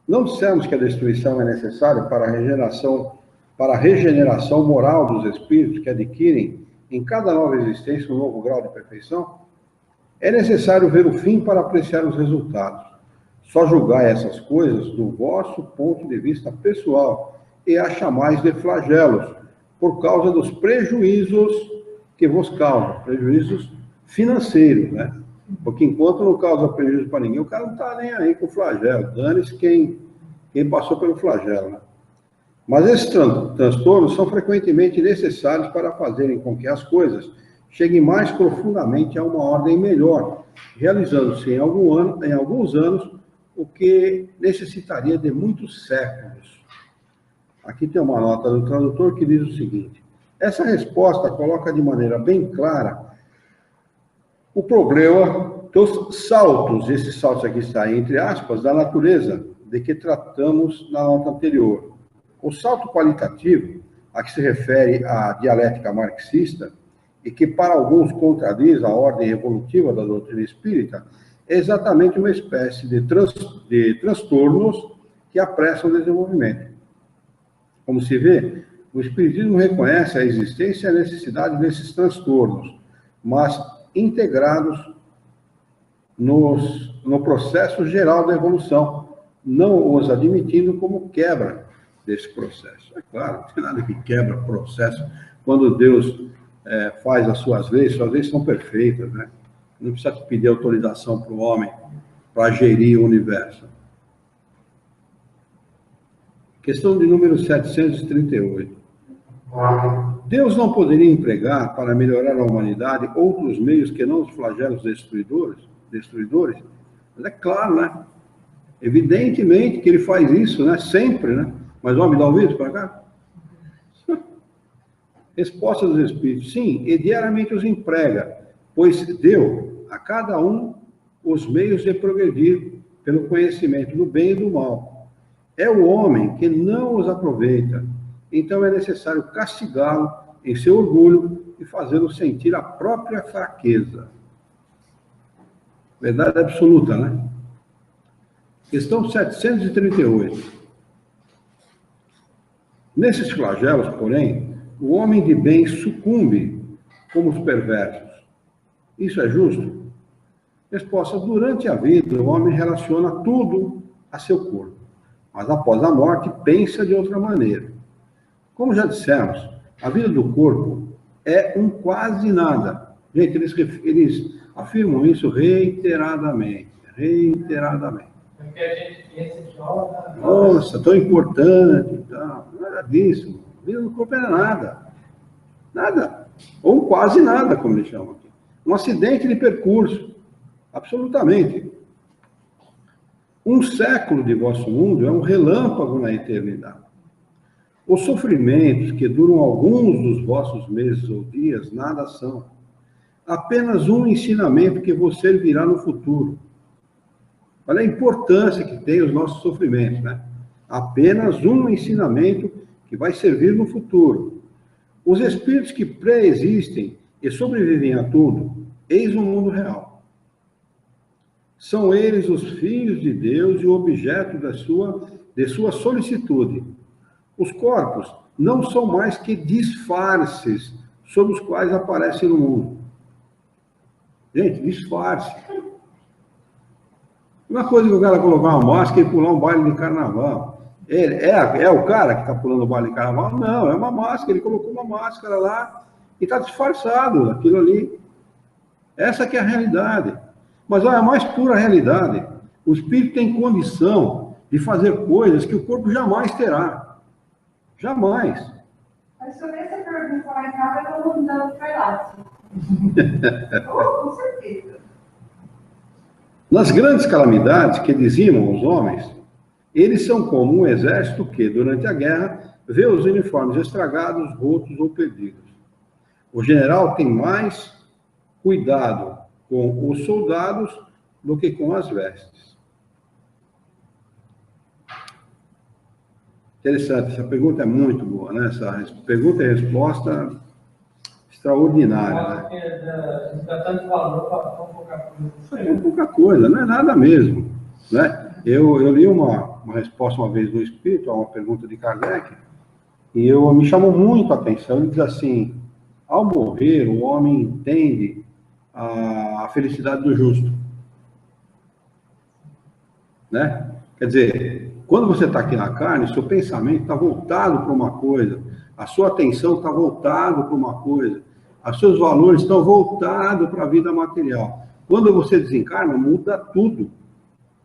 [SPEAKER 1] Não dissemos que a destruição é necessária para a regeneração moral dos espíritos que adquirem em cada nova existência um novo grau de perfeição? É necessário ver o fim para apreciar os resultados. Só julgai essas coisas do vosso ponto de vista pessoal e a chamais de flagelos, por causa dos prejuízos que vos causa prejuízos financeiros, né? Porque enquanto não causa prejuízo para ninguém, o cara não está nem aí com o flagelo. Dane-se quem passou pelo flagelo, né? Mas esses transtornos são frequentemente necessários para fazerem com que as coisas cheguem mais profundamente a uma ordem melhor, realizando-se em alguns anos o que necessitaria de muitos séculos. Aqui tem uma nota do tradutor que diz o seguinte: essa resposta coloca de maneira bem clara o problema dos saltos, esses saltos aqui saem entre aspas, da natureza, de que tratamos na nota anterior. O salto qualitativo, a que se refere à dialética marxista, e que para alguns contradiz a ordem evolutiva da doutrina espírita, é exatamente uma espécie de transtornos que apressam o desenvolvimento. Como se vê, o espiritismo reconhece a existência e a necessidade desses transtornos, mas integrados no processo geral da evolução, não os admitindo como quebra desse processo. É claro, não tem nada que quebra processo. Quando Deus faz as suas leis são perfeitas, né? Não precisa pedir autorização para o homem para gerir o universo. Questão de número 738. Deus não poderia empregar para melhorar a humanidade outros meios que não os flagelos destruidores? Mas é claro, né? Evidentemente que ele faz isso, né? Sempre, né? Mas vamos dar ouvidos para cá? Resposta dos Espíritos: sim, e diariamente os emprega, pois deu a cada um os meios de progredir pelo conhecimento do bem e do mal. É o homem que não os aproveita, então é necessário castigá-lo em seu orgulho e fazê-lo sentir a própria fraqueza. Verdade absoluta, né? Questão 738. Nesses flagelos, porém, o homem de bem sucumbe como os perversos. Isso é justo? Resposta: durante a vida, o homem relaciona tudo a seu corpo, mas após a morte pensa de outra maneira. Como já dissemos, a vida do corpo é um quase nada. Gente, eles afirmam isso reiteradamente.
[SPEAKER 2] Porque a gente pensa de obra.
[SPEAKER 1] Nossa, tão importante e tal. Nada disso. A vida do corpo é nada. Nada. Ou quase nada, como eles chamam aqui. Um acidente de percurso. Absolutamente. Um século de vosso mundo é um relâmpago na eternidade. Os sofrimentos que duram alguns dos vossos meses ou dias nada são. Apenas um ensinamento que vos servirá no futuro. Olha a importância que tem os nossos sofrimentos, né? Apenas um ensinamento que vai servir no futuro. Os espíritos que pré-existem e sobrevivem a tudo, eis o mundo real. São eles os filhos de Deus e o objeto de sua solicitude. Os corpos não são mais que disfarces sob os quais aparecem no mundo. Gente, disfarce. Uma coisa que o cara colocar uma máscara e pular um baile de carnaval. É o cara que está pulando o baile de carnaval? Não, é uma máscara. Ele colocou uma máscara lá e está disfarçado aquilo ali. Essa que é a realidade. Mas olha, a mais pura realidade. O espírito tem condição de fazer coisas que o corpo jamais terá. Jamais.
[SPEAKER 3] Mas sobre essa pergunta lá em casa, eu vou mudar o Carlaço. Com certeza.
[SPEAKER 1] Nas grandes calamidades que dizimam os homens, eles são como um exército que, durante a guerra, vê os uniformes estragados, rotos ou perdidos. O general tem mais cuidado com os soldados do que com as vestes. Interessante, essa pergunta é muito boa, né? Essa pergunta e resposta extraordinária, né?
[SPEAKER 2] Dá tanto valor para pouca coisa.
[SPEAKER 1] É pouca coisa, não é nada mesmo, né? Eu li uma resposta uma vez do Espírito a uma pergunta de Kardec, e me chamou muito a atenção. Ele diz assim: ao morrer, o homem entende a felicidade do justo, né? Quer dizer, quando você está aqui na carne, seu pensamento está voltado para uma coisa, a sua atenção está voltada para uma coisa. Os seus valores estão voltados para a vida material. Quando você desencarna, muda tudo.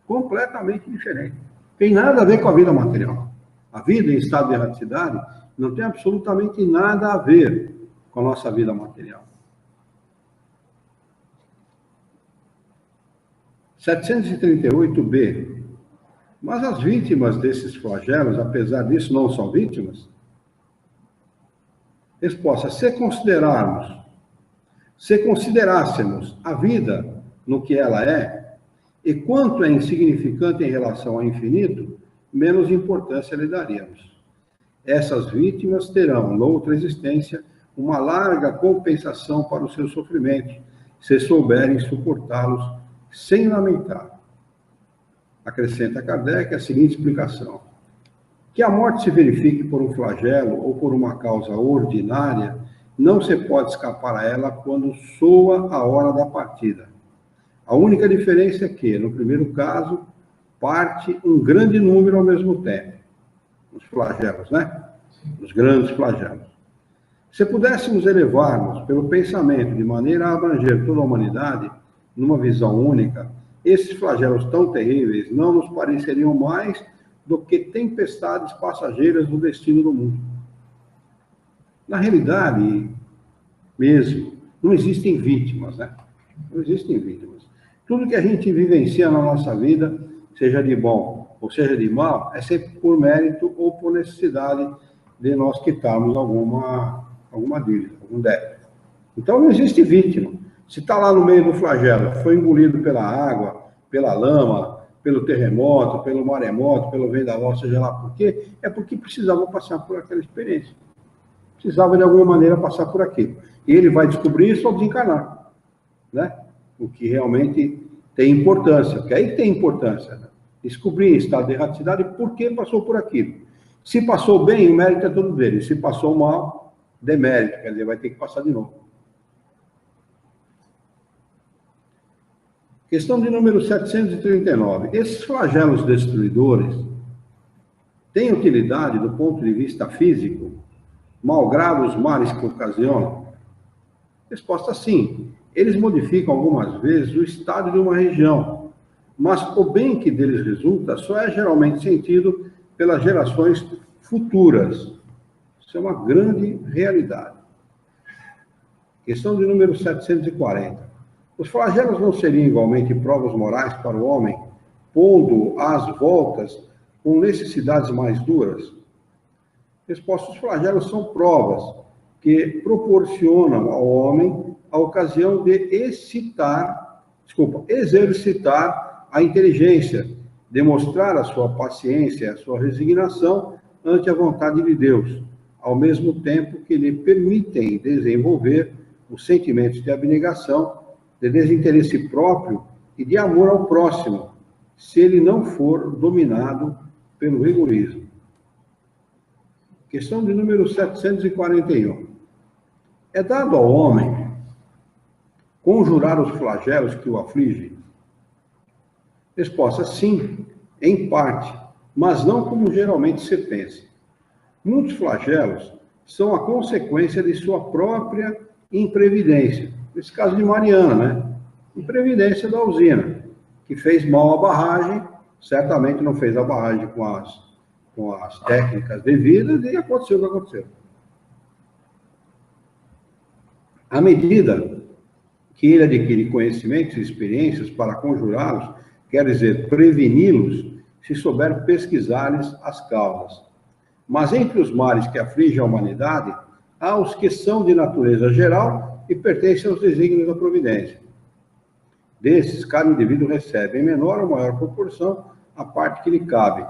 [SPEAKER 1] Completamente diferente. Tem nada a ver com a vida material. A vida em estado de erraticidade não tem absolutamente nada a ver com a nossa vida material. 738b. Mas as vítimas desses flagelos, apesar disso, não são vítimas? Resposta: se considerássemos a vida no que ela é, e quanto é insignificante em relação ao infinito, menos importância lhe daríamos. Essas vítimas terão, noutra existência, uma larga compensação para os seus sofrimentos, se souberem suportá-los sem lamentar. Acrescenta Kardec a seguinte explicação: que a morte se verifique por um flagelo ou por uma causa ordinária, não se pode escapar a ela quando soa a hora da partida. A única diferença é que, no primeiro caso, parte um grande número ao mesmo tempo. Os flagelos, né? Os grandes flagelos. Se pudéssemos elevar-nos pelo pensamento de maneira a abranger toda a humanidade, numa visão única, esses flagelos tão terríveis não nos pareceriam mais do que tempestades passageiras do destino do mundo. Na realidade, mesmo, não existem vítimas, né? Não existem vítimas. Tudo que a gente vivencia na nossa vida, seja de bom ou seja de mal, é sempre por mérito ou por necessidade de nós quitarmos alguma dívida, algum débito. Então não existe vítima. Se está lá no meio do flagelo, foi engolido pela água, pela lama, pelo terremoto, pelo maremoto, pelo vendaval, seja lá por quê, é porque precisava passar por aquela experiência. Precisava, de alguma maneira, passar por aquilo. E ele vai descobrir isso ao desencarnar, né? O que realmente tem importância, porque aí tem importância, né? Descobrir em estado de erraticidade por que passou por aquilo. Se passou bem, o mérito é todo dele. Se passou mal, demérito, quer dizer, vai ter que passar de novo. Questão de número 739. Esses flagelos destruidores têm utilidade do ponto de vista físico, malgrado os males que ocasionam? Resposta: sim. Eles modificam algumas vezes o estado de uma região, mas o bem que deles resulta só é geralmente sentido pelas gerações futuras. Isso é uma grande realidade. Questão de número 740. Os flagelos não seriam igualmente provas morais para o homem, pondo às voltas com necessidades mais duras? Resposta: os flagelos são provas que proporcionam ao homem a ocasião de exercitar a inteligência, demonstrar a sua paciência, a sua resignação ante a vontade de Deus, ao mesmo tempo que lhe permitem desenvolver os sentimentos de abnegação, de desinteresse próprio e de amor ao próximo, se ele não for dominado pelo rigorismo. Questão de número 741. É dado ao homem conjurar os flagelos que o afligem? Resposta: sim, em parte, mas não como geralmente se pensa. Muitos flagelos são a consequência de sua própria imprevidência. Nesse caso de Mariana, né? Imprevidência da usina, que fez mal à barragem, certamente não fez a barragem com as técnicas devidas, e aconteceu o que aconteceu. À medida que ele adquire conhecimentos e experiências para conjurá-los, quer dizer, preveni-los, se souber pesquisar-lhes as causas. Mas entre os males que afligem a humanidade, há os que são de natureza geral e pertencem aos desígnios da providência. Desses, cada indivíduo recebe, em menor ou maior proporção, a parte que lhe cabe,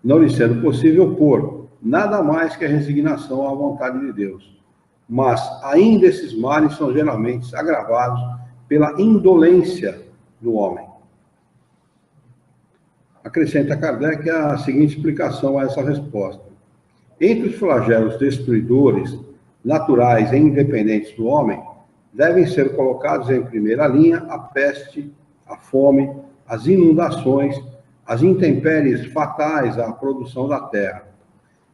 [SPEAKER 1] não lhe sendo possível pôr nada mais que a resignação à vontade de Deus. Mas ainda esses males são geralmente agravados pela indolência do homem. Acrescenta Kardec a seguinte explicação a essa resposta. Entre os flagelos destruidores, naturais e independentes do homem, devem ser colocados em primeira linha a peste, a fome, as inundações, as intempéries fatais à produção da terra.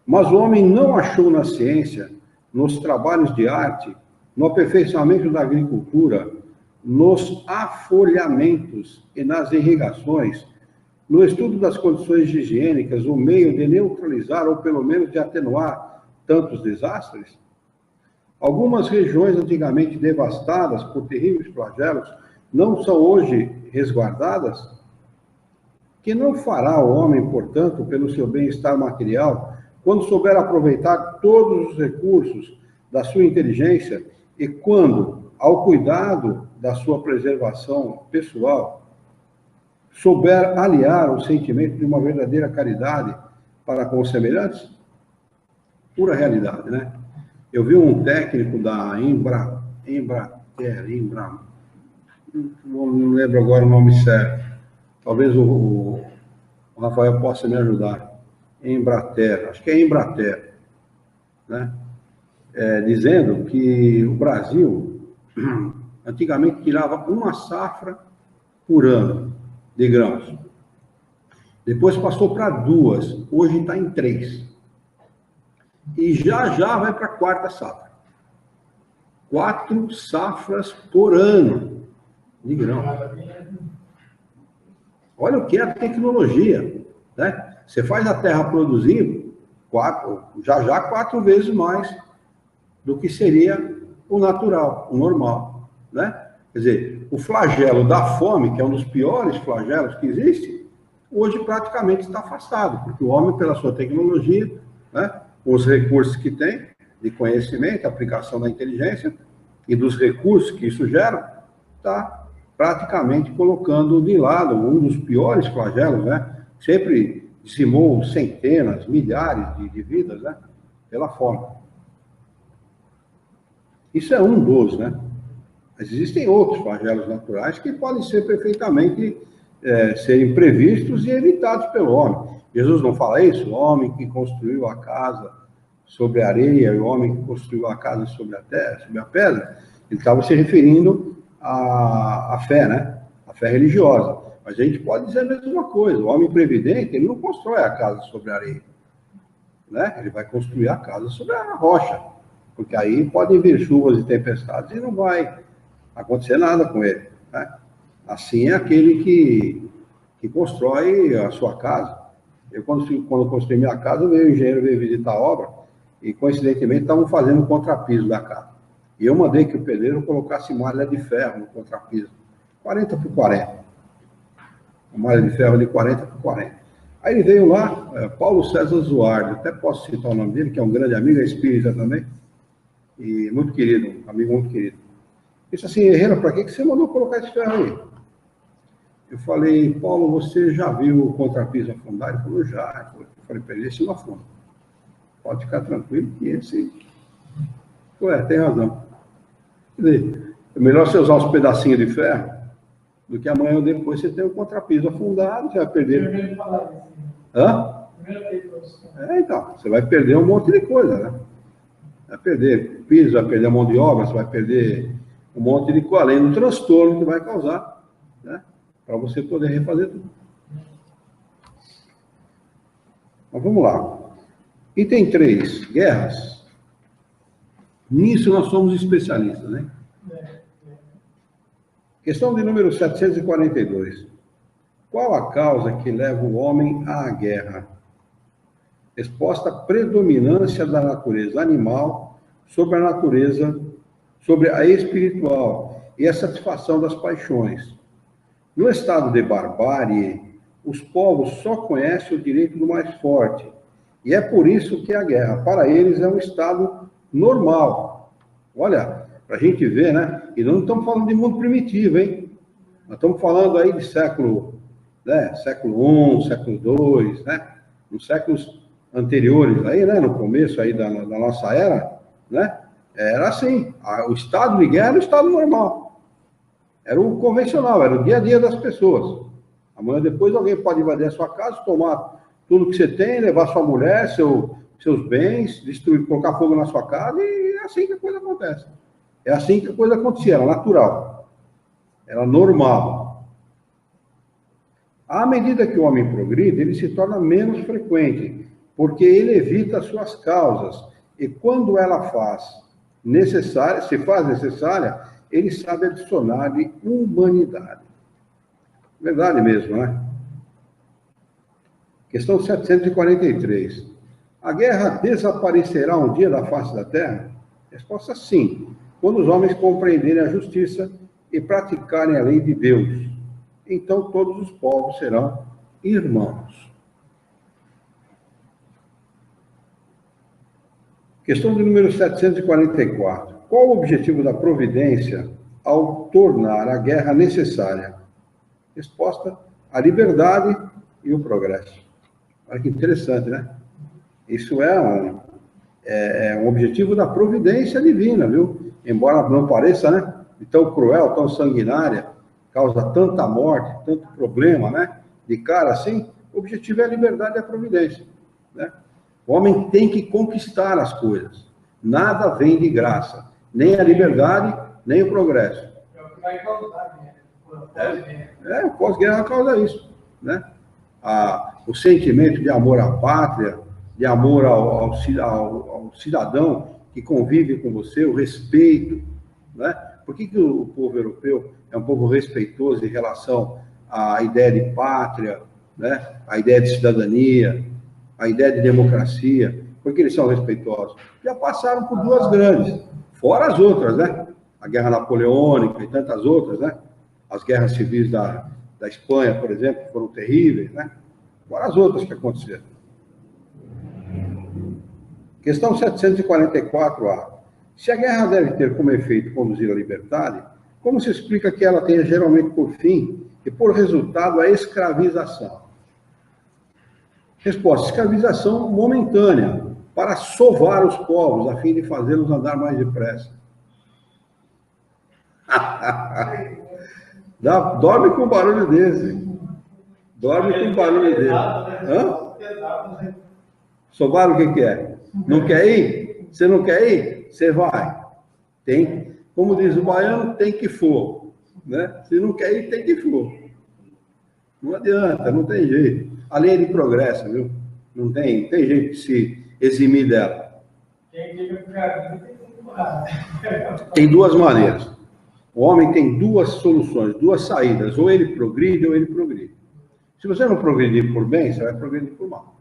[SPEAKER 1] Mas o homem não achou na ciência, nos trabalhos de arte, no aperfeiçoamento da agricultura, nos afolhamentos e nas irrigações, no estudo das condições higiênicas, o meio de neutralizar ou pelo menos de atenuar tantos desastres? Algumas regiões antigamente devastadas por terríveis flagelos não são hoje resguardadas? Que não fará o homem, portanto, pelo seu bem-estar material, quando souber aproveitar todos os recursos da sua inteligência e quando, ao cuidado da sua preservação pessoal, souber aliar o sentimento de uma verdadeira caridade para com os semelhantes? Pura realidade, né? Eu vi um técnico da Embrater, não lembro agora o nome certo, talvez o Rafael possa me ajudar, Embrater, acho que é Embrater, né? Dizendo que o Brasil antigamente tirava uma safra por ano de grãos. Depois passou para 2, hoje está em 3. E já vai para a 4ª safra. 4 safras por ano de grão. Olha o que é a tecnologia, né? Você faz a terra produzir 4 vezes mais do que seria o natural, o normal, né? Quer dizer, o flagelo da fome, que é um dos piores flagelos que existe, hoje praticamente está afastado, porque o homem, pela sua tecnologia, né, os recursos que tem de conhecimento, aplicação da inteligência e dos recursos que isso gera, está praticamente colocando de lado um dos piores flagelos, né? Sempre dizimou centenas, milhares de vidas, né? Pela fome. Isso é um dos, né? Mas existem outros flagelos naturais que podem ser perfeitamente serem previstos e evitados pelo homem. Jesus não fala isso? O homem que construiu a casa sobre a areia e o homem que construiu a casa sobre a terra, sobre a pedra, ele estava se referindo à fé, né? A fé religiosa. Mas a gente pode dizer a mesma coisa. O homem previdente, ele não constrói a casa sobre a areia, né? Ele vai construir a casa sobre a rocha, porque aí podem vir chuvas e tempestades e não vai acontecer nada com ele, né? Assim é aquele que constrói a sua casa. Eu, quando construí minha casa, o engenheiro veio visitar a obra e, coincidentemente, estavam fazendo o contrapiso da casa. E eu mandei que o pedreiro colocasse malha de ferro no contrapiso, 40 por 40. Uma malha de ferro de 40 por 40. Aí ele veio lá, Paulo César Zuardo, até posso citar o nome dele, que é um grande amigo, é espírita também, e muito querido, um amigo muito querido. Disse assim: Herrera, para que você mandou colocar esse ferro aí? Eu falei: Paulo, você já viu o contrapiso afundar? Ele falou: já. Eu falei para ele: esse não afunda. Pode ficar tranquilo que esse... tem razão. Quer dizer, é melhor você usar uns pedacinhos de ferro do que amanhã ou depois você ter o contrapiso afundado, você vai perder... Hã? Então, você vai perder um monte de coisa, né? Vai perder piso, vai perder a mão de obra, você vai perder um monte de coisa, além do transtorno que vai causar, né? Para você poder refazer tudo. Mas vamos lá. Item 3, guerras. Nisso nós somos especialistas, né? Questão de número 742. Qual a causa que leva o homem à guerra? Resposta: predominância da natureza animal sobre a natureza, sobre a espiritual e a satisfação das paixões. No estado de barbárie, os povos só conhecem o direito do mais forte, e é por isso que a guerra, para eles, é um estado normal. Olha, para a gente ver, né? E nós não estamos falando de mundo primitivo, hein? Nós estamos falando aí de século I, século II, né? Nos séculos anteriores, aí, né? No começo aí da nossa era, né? Era assim, o estado de guerra era o estado normal. Era o convencional, era o dia a dia das pessoas. Amanhã depois alguém pode invadir a sua casa, tomar tudo que você tem, levar sua mulher, seus bens, destruir, colocar fogo na sua casa, e é assim que a coisa acontece. É assim que a coisa acontecia, era natural. Era normal. À medida que o homem progride, ele se torna menos frequente, porque ele evita as suas causas. E quando ela faz necessária, se faz necessária, ele sabe adicionar-lhe humanidade. Verdade mesmo, né? Questão 743. A guerra desaparecerá um dia da face da terra? Resposta sim, quando os homens compreenderem a justiça e praticarem a lei de Deus. Então todos os povos serão irmãos. Questão de número 744. Qual o objetivo da providência ao tornar a guerra necessária? Resposta: a liberdade e o progresso. Olha que interessante, né? Isso é um objetivo da providência divina, viu? Embora não pareça, né? De tão cruel, tão sanguinária, causa tanta morte, tanto problema, né? De cara assim, o objetivo é a liberdade e a providência, né? O homem tem que conquistar as coisas. Nada vem de graça. Nem a liberdade, nem o progresso.
[SPEAKER 2] É o que vai causar, né?
[SPEAKER 1] O pós-guerra causa isso, né? O sentimento de amor à pátria, de amor ao cidadão que convive com você, o respeito, né? Por que o povo europeu é um povo respeitoso em relação à ideia de pátria, né? A ideia de cidadania, a ideia de democracia? Por que eles são respeitosos? Já passaram por duas grandes, fora as outras, né? A Guerra Napoleônica e tantas outras, né? As guerras civis da Espanha, por exemplo, que foram terríveis, né? Fora as outras que aconteceram. Questão 744A. Se a guerra deve ter como efeito conduzir à liberdade, como se explica que ela tenha geralmente por fim e por resultado a escravização? Resposta: escravização momentânea, para sovar os povos, a fim de fazê-los andar mais depressa. Dorme com um barulho desse. Dorme com um barulho desse. Hã? Sovar o que é? Não quer ir? Você não quer ir? Você vai. Tem, como diz o baiano, tem que for, né? Se não quer ir, tem que for. Não adianta, não tem jeito. A lei é de progresso, viu? Não tem jeito de se eximir dela. Tem duas maneiras. O homem tem duas soluções, duas saídas. Ou ele progride ou ele progride. Se você não progredir por bem, você vai progredir por mal.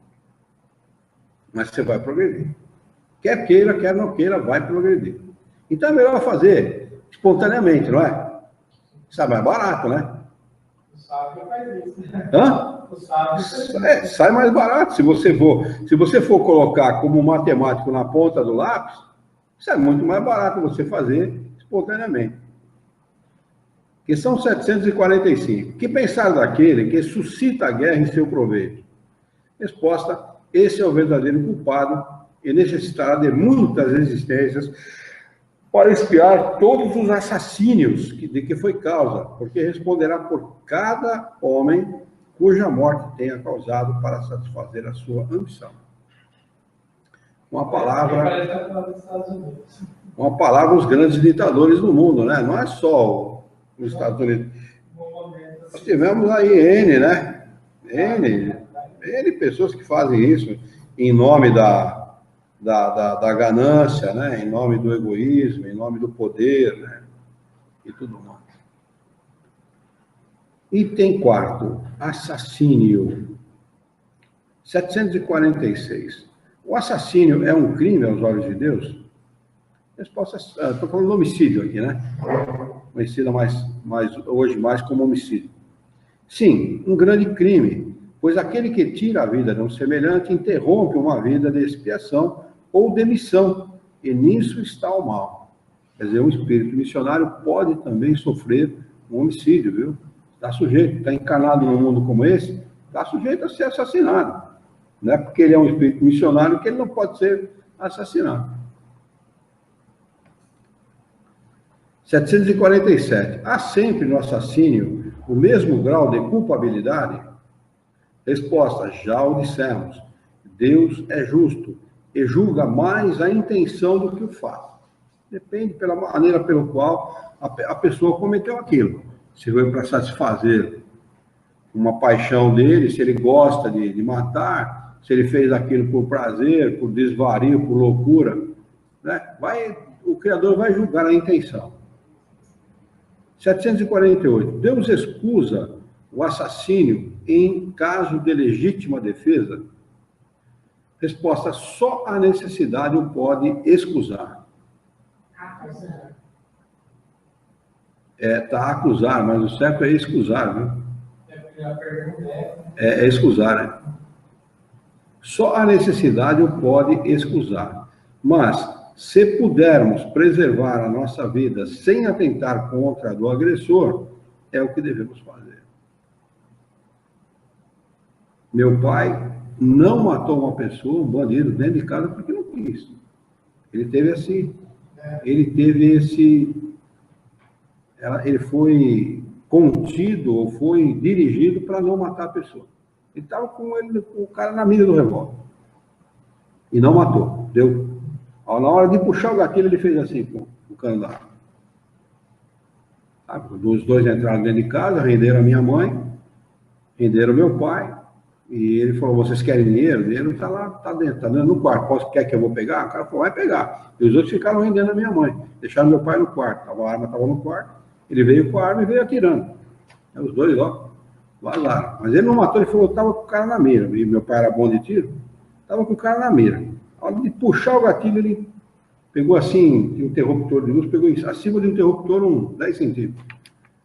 [SPEAKER 1] Mas você vai progredir. Quer queira, quer não queira, vai progredir. Então é melhor fazer espontaneamente, não é? Sai mais barato, né?
[SPEAKER 2] O sábio faz isso.
[SPEAKER 1] Hã?
[SPEAKER 2] O sábio faz isso.
[SPEAKER 1] Sai mais barato. Se você for colocar como matemático na ponta do lápis, sai muito mais barato você fazer espontaneamente. Questão 745. Que pensar daquele que suscita a guerra em seu proveito? Resposta: esse é o verdadeiro culpado e necessitará de muitas existências para expiar todos os assassínios de que foi causa, porque responderá por cada homem cuja morte tenha causado para satisfazer a sua ambição. Uma palavra os grandes ditadores do mundo, né? Não é só os Estados Unidos. Nós tivemos aí N pessoas que fazem isso em nome da ganância, né? Em nome do egoísmo, em nome do poder, né? E tudo mais. Item 4, assassínio. 746. O assassínio é um crime aos olhos de Deus? Resposta: estou falando do homicídio aqui, né? Conhecida hoje mais como homicídio. Sim, um grande crime, pois aquele que tira a vida de um semelhante interrompe uma vida de expiação ou de missão, e nisso está o mal. Quer dizer, um espírito missionário pode também sofrer um homicídio, viu? Está sujeito, está encarnado num mundo como esse, está sujeito a ser assassinado. Não é porque ele é um espírito missionário que ele não pode ser assassinado. 747. Há sempre no assassínio o mesmo grau de culpabilidade? Resposta: já o dissemos. Deus é justo e julga mais a intenção do que o fato. Depende pela maneira pela qual a pessoa cometeu aquilo. Se foi para satisfazer uma paixão dele, se ele gosta de matar, se ele fez aquilo por prazer, por desvario, por loucura, né? o Criador vai julgar a intenção. 748. Deus excusa o assassínio em caso de legítima defesa? Resposta: só a necessidade o pode excusar. Tá acusar, mas o certo é excusar, né?
[SPEAKER 2] A pergunta
[SPEAKER 1] É excusar, né? Só a necessidade o pode excusar. Mas, se pudermos preservar a nossa vida sem atentar contra a do agressor, é o que devemos fazer. Meu pai não matou uma pessoa, um bandido, dentro de casa porque não quis. Ele foi contido ou foi dirigido para não matar a pessoa. Ele estava com o cara na mira do revólver. E não matou. Deu. Na hora de puxar o gatilho, ele fez assim com o cano da arma. Os dois entraram dentro de casa, renderam a minha mãe, renderam meu pai. E ele falou: vocês querem dinheiro? O dinheiro está lá, está dentro no quarto. Quer que eu vou pegar? O cara falou: vai pegar. E os outros ficaram rendendo a minha mãe. Deixaram meu pai no quarto. A arma estava no quarto. Ele veio com a arma e veio atirando. Os dois, vazaram. Mas ele não matou, ele falou: estava com o cara na mira. E meu pai era bom de tiro. Estava com o cara na mira. A hora de puxar o gatilho, ele pegou assim, de um interruptor de luz, pegou acima do interruptor 10 centímetros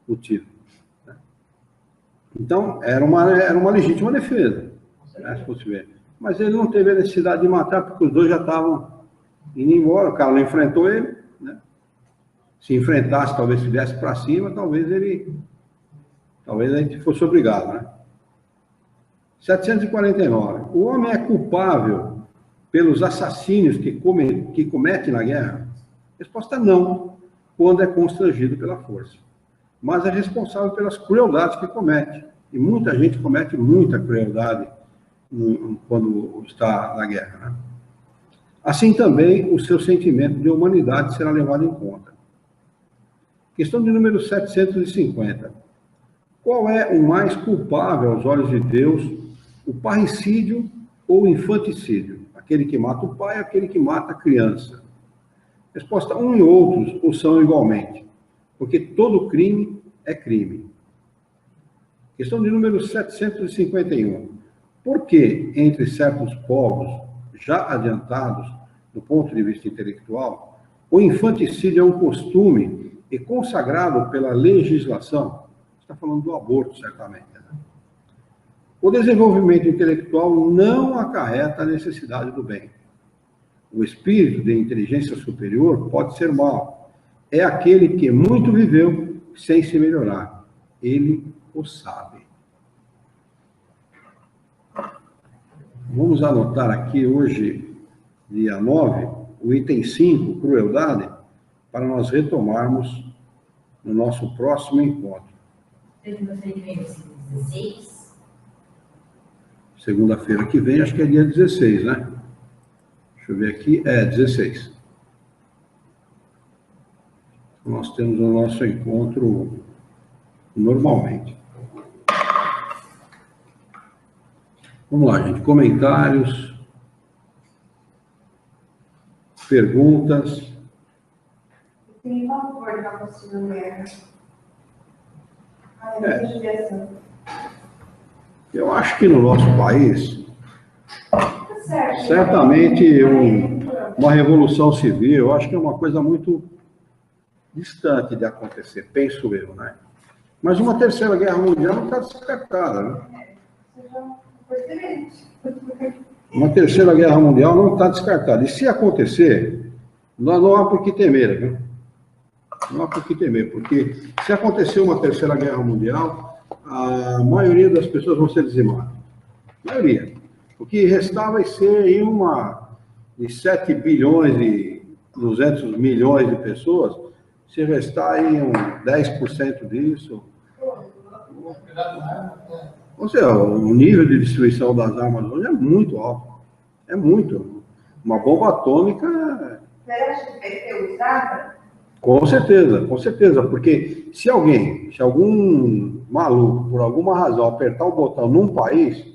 [SPEAKER 1] o tiro. Então, era uma legítima defesa, né, se fosse ver. Mas ele não teve a necessidade de matar, porque os dois já estavam indo embora, o cara não enfrentou ele, né? Se enfrentasse, talvez se viesse para cima, talvez a gente fosse obrigado, né? 749. O homem é culpável pelos assassínios que comete na guerra? Resposta: não, quando é constrangido pela força. Mas é responsável pelas crueldades que comete. E muita gente comete muita crueldade quando está na guerra, né? Assim também o seu sentimento de humanidade será levado em conta. Questão de número 750. Qual é o mais culpável aos olhos de Deus, o parricídio ou o infanticídio? Aquele que mata o pai, aquele que mata a criança? Resposta: um e outros o são igualmente, porque todo crime é crime. Questão de número 751. Por que, entre certos povos já adiantados do ponto de vista intelectual, o infanticídio é um costume e consagrado pela legislação? Está falando do aborto, certamente, né? O desenvolvimento intelectual não acarreta a necessidade do bem. O espírito de inteligência superior pode ser mau. É aquele que muito viveu sem se melhorar. Ele o sabe. Vamos anotar aqui hoje, dia 9, o item 5, crueldade, para nós retomarmos no nosso próximo encontro. Segunda-feira que vem, acho que é dia 16, né? Deixa eu ver aqui. 16. Nós temos o nosso encontro normalmente. Vamos lá, gente. Comentários, perguntas.
[SPEAKER 3] Tem valor na possível guerra.
[SPEAKER 1] Eu acho que no nosso país, certamente uma revolução civil, eu acho que é uma coisa muito distante de acontecer, penso eu, né? Mas uma terceira guerra mundial não está descartada, né? Uma terceira guerra mundial não está descartada. E se acontecer, não há por que temer, né? Não há por que temer, porque se acontecer uma terceira guerra mundial, a maioria das pessoas vão ser dizimadas. A maioria. O que restar vai ser aí de 7 bilhões e 200 milhões de pessoas, se restar aí 10% disso. Ou seja, o nível de destruição das armas hoje é muito alto. É muito. Uma bomba atômica...
[SPEAKER 3] Você acha que vai ser usada?
[SPEAKER 1] Com certeza, porque se algum maluco, por alguma razão, apertar o botão num país,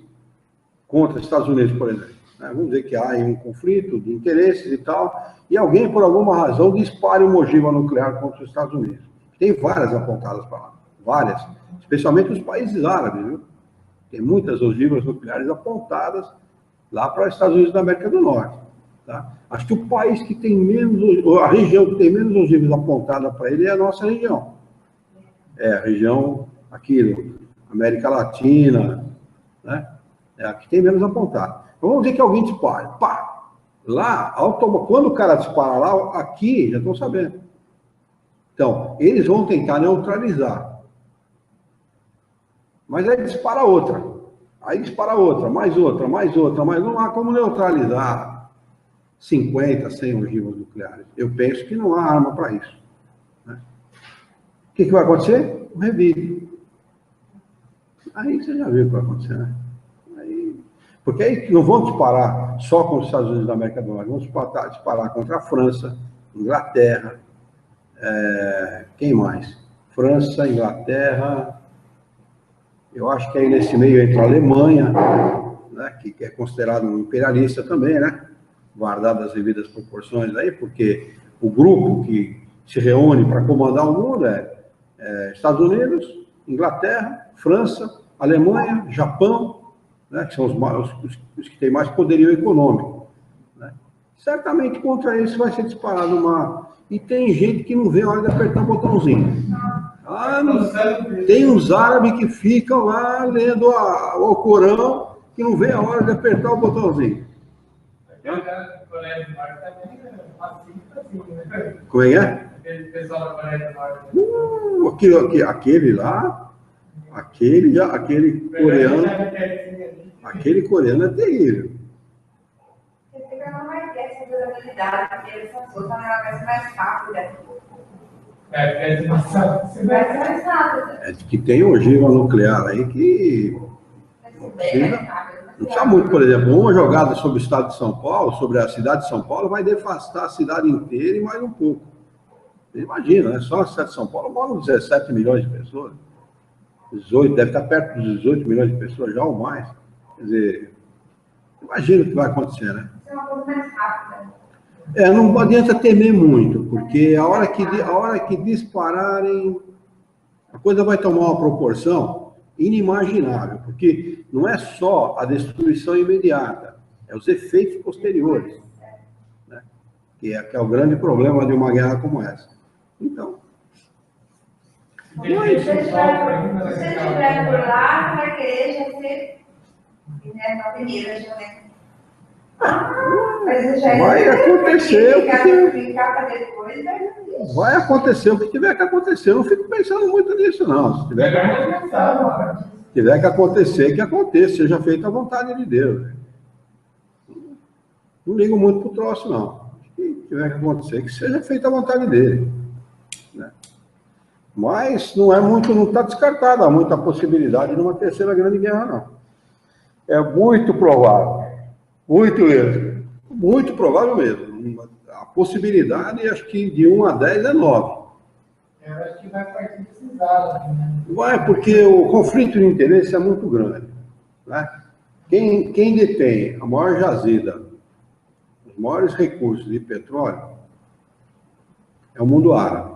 [SPEAKER 1] contra os Estados Unidos, por exemplo, né? Vamos dizer que há aí um conflito de interesses e tal, e alguém, por alguma razão, dispare uma ogiva nuclear contra os Estados Unidos. Tem várias apontadas para lá, várias, especialmente os países árabes, viu? Tem muitas ogivas nucleares apontadas lá para os Estados Unidos da América do Norte. Tá? Acho que o país que tem menos, a região que tem menos ogivas apontadas para ele é a nossa região. É a região aqui, América Latina, né? É a que tem menos apontado. Então vamos dizer que alguém dispara. Pá! Lá, quando o cara dispara lá, aqui já estão sabendo. Então, eles vão tentar neutralizar. Mas aí dispara outra. Aí dispara outra, mais outra, mais outra, mas não há como neutralizar 50, 100 ogivas nucleares. Eu penso que não há arma para isso. Né? O que vai acontecer? Um revide. Aí você já viu o que vai acontecer, né? Porque aí não vão disparar só contra os Estados Unidos da América do Norte, vão disparar contra a França, Inglaterra, quem mais? França, Inglaterra, eu acho que aí nesse meio entra a Alemanha, né, que é considerado um imperialista também, né? Guardado as devidas proporções aí, porque o grupo que se reúne para comandar o mundo é Estados Unidos, Inglaterra, França, Alemanha, Japão, né, que são os que têm mais poderio econômico. Né? Certamente contra isso vai ser disparado uma... E tem gente que não vê a hora de apertar o botãozinho. Tem uns árabes que ficam lá lendo o Alcorão, que não vê a hora de apertar o botãozinho. Como é que é? Aquele lá, aquele coreano é terrível.
[SPEAKER 3] Você fica numa ideia de durabilidade, porque essa coisa vai ser mais rápida. Vai ser mais rápida.
[SPEAKER 1] É que tem ogiva nuclear aí que não precisa muito, por exemplo, uma jogada sobre o estado de São Paulo, sobre a cidade de São Paulo, vai devastar a cidade inteira e mais um pouco. Você imagina, né? Só a cidade de São Paulo moram 17 milhões de pessoas. 18, deve estar perto dos 18 milhões de pessoas já ou mais. Quer dizer, imagina o que vai acontecer, né?
[SPEAKER 3] Isso é uma coisa mais rápida.
[SPEAKER 1] Não adianta temer muito, porque a hora que dispararem, a coisa vai tomar uma proporção inimaginável, porque não é só a destruição imediata, é os efeitos posteriores, né? Que é o grande problema de uma guerra como essa. Então,
[SPEAKER 3] Se você estiver por lá, vai querer já ser na primeira, já, né?
[SPEAKER 1] Vai acontecer o
[SPEAKER 3] que
[SPEAKER 1] vai acontecer o que tiver que acontecer. Eu não fico pensando muito nisso, não. Se tiver que acontecer, que aconteça, seja feita a vontade de Deus. Não ligo muito pro troço, não. Se tiver que acontecer, que seja feita a vontade dele. Né? Mas não está descartada há muita possibilidade de uma terceira grande guerra, não. É muito provável. Muito mesmo. Muito provável mesmo. A possibilidade, acho que de 1 a 10 é 9.
[SPEAKER 2] Eu acho que vai partir precisar. Né?
[SPEAKER 1] Vai, porque o conflito de interesse é muito grande. Né? Quem detém a maior jazida, os maiores recursos de petróleo, é o mundo árabe.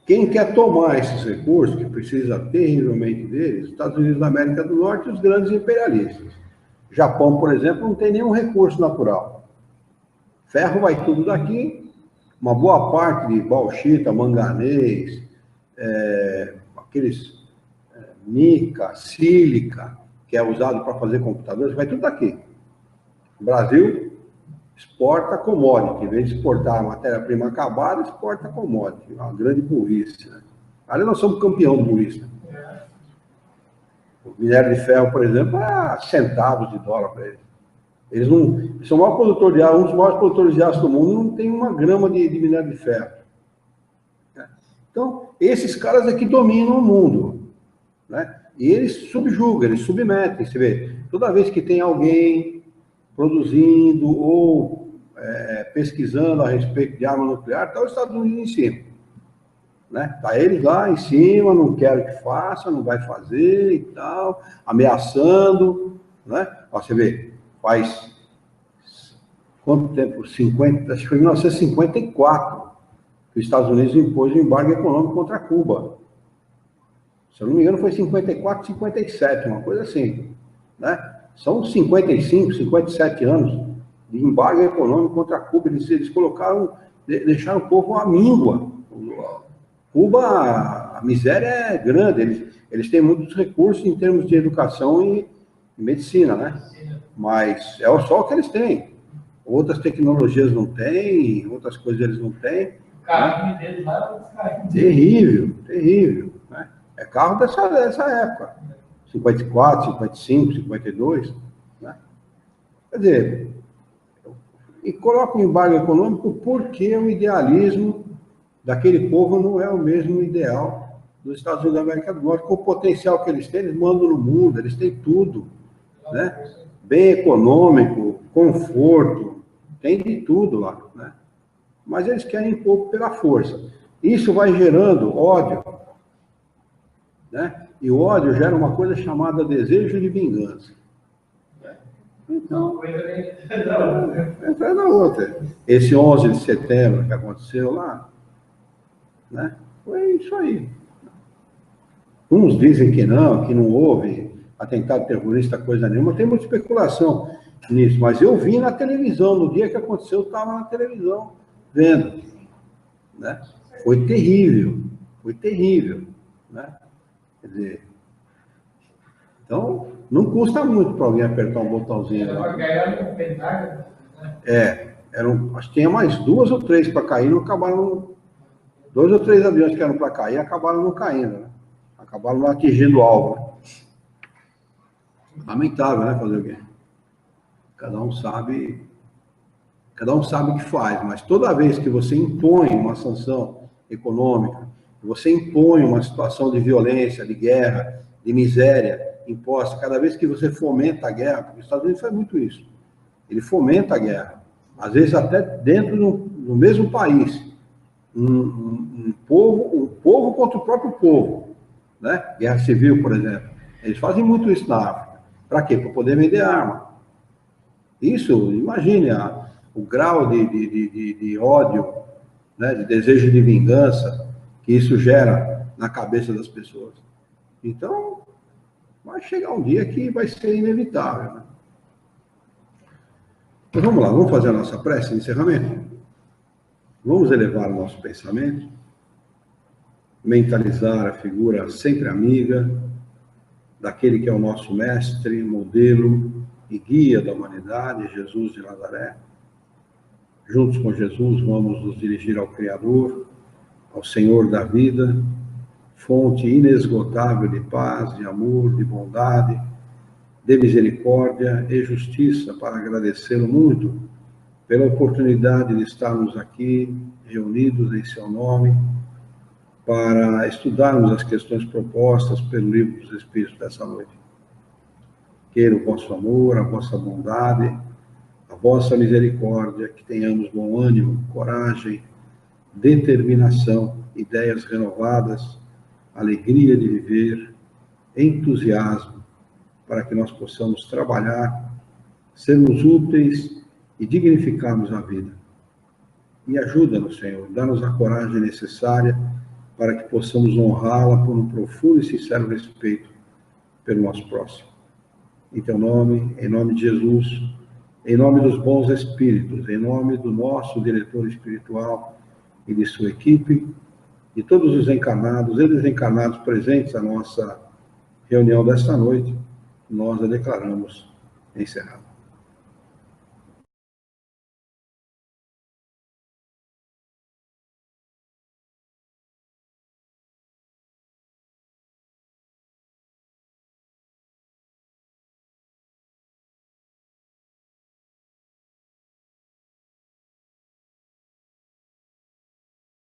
[SPEAKER 1] Quem quer tomar esses recursos, que precisa terrivelmente deles, os Estados Unidos da América do Norte e os grandes imperialistas. Japão, por exemplo, não tem nenhum recurso natural. Ferro vai tudo daqui, uma boa parte de bauxita, manganês, mica, sílica, que é usado para fazer computadores, vai tudo daqui. O Brasil exporta commodity, em vez de exportar matéria-prima acabada, exporta commodity, uma grande burrice. Né? Ali nós somos campeão de burrice. O minério de ferro, por exemplo, é centavos de dólar para eles. Eles são o maior produtor de aço, um dos maiores produtores de aço do mundo, não tem 1 grama de minério de ferro. Então, esses caras aqui dominam o mundo. Né? E eles subjugam, eles submetem. Você vê, toda vez que tem alguém produzindo ou pesquisando a respeito de arma nuclear, está os Estados Unidos em cima. Né? Está eles lá em cima, não quero que faça, não vai fazer e tal, ameaçando, né? Ó, você vê, faz quanto tempo? 50, acho que foi em 1954 que os Estados Unidos impôs o embargo econômico contra Cuba. Se eu não me engano, foi 54, 57, uma coisa assim, né? São 55, 57 anos de embargo econômico contra Cuba. Eles colocaram, deixaram o povo à míngua. Cuba, a miséria é grande, eles têm muitos recursos em termos de educação e medicina, né? Mas é só o que eles têm. Outras tecnologias não têm, outras coisas eles não têm.
[SPEAKER 2] O carrinho deles lá,
[SPEAKER 1] terrível, terrível, né? É carro dessa época. 54, 55, 52, né? Quer dizer, e coloca o embargo econômico porque o idealismo daquele povo não é o mesmo ideal dos Estados Unidos da América do Norte. Com o potencial que eles têm, eles mandam no mundo, eles têm tudo, né? Bem econômico, conforto, tem de tudo lá, né? Mas eles querem impor pela força. Isso vai gerando ódio, né? E o ódio gera uma coisa chamada desejo de vingança. Então, entra na outra. Esse 11 de setembro que aconteceu lá, né? Foi isso aí. Uns dizem que não houve atentado terrorista, coisa nenhuma. Tem muita especulação nisso, mas eu vi na televisão, no dia que aconteceu, eu estava na televisão vendo, né? Foi terrível, né? Quer dizer, então, não custa muito para alguém apertar um botãozinho. Acho que tinha mais 2 ou 3 para cair, não acabaram. 2 ou 3 aviões que eram para cair, acabaram não caindo, né? Acabaram não atingindo o alvo. Né? Lamentável, né? Fazer o quê? Cada um sabe o que faz, mas toda vez que você impõe uma sanção econômica, que você impõe uma situação de violência, de guerra, de miséria imposta, cada vez que você fomenta a guerra, porque os Estados Unidos faz muito isso, ele fomenta a guerra, às vezes até dentro do mesmo país, um povo contra o próprio povo, né? Guerra civil, por exemplo. Eles fazem muito isso na África. Para quê? Para poder vender arma. Isso, imagine o grau de ódio, né? De desejo de vingança que isso gera na cabeça das pessoas. Então, vai chegar um dia que vai ser inevitável, né? Então, vamos lá, vamos fazer a nossa prece de encerramento? Vamos elevar o nosso pensamento, mentalizar a figura sempre amiga daquele que é o nosso mestre, modelo e guia da humanidade, Jesus de Nazaré. Juntos com Jesus, vamos nos dirigir ao Criador, ao Senhor da vida, fonte inesgotável de paz, de amor, de bondade, de misericórdia e justiça, para agradecê-lo muito pela oportunidade de estarmos aqui reunidos em seu nome para estudarmos as questões propostas pelo Livro dos Espíritos dessa noite. Queira o vosso amor, a vossa bondade, a vossa misericórdia, que tenhamos bom ânimo, coragem, determinação, ideias renovadas, alegria de viver, entusiasmo, para que nós possamos trabalhar, sermos úteis e dignificarmos a vida. E ajuda-nos, Senhor, dá-nos a coragem necessária para que possamos honrá-la por um profundo e sincero respeito pelo nosso próximo. Em teu nome, em nome de Jesus, em nome dos bons espíritos, em nome do nosso diretor espiritual e de sua equipe, e todos os encarnados e desencarnados presentes à nossa reunião desta noite, nós a declaramos encerrada.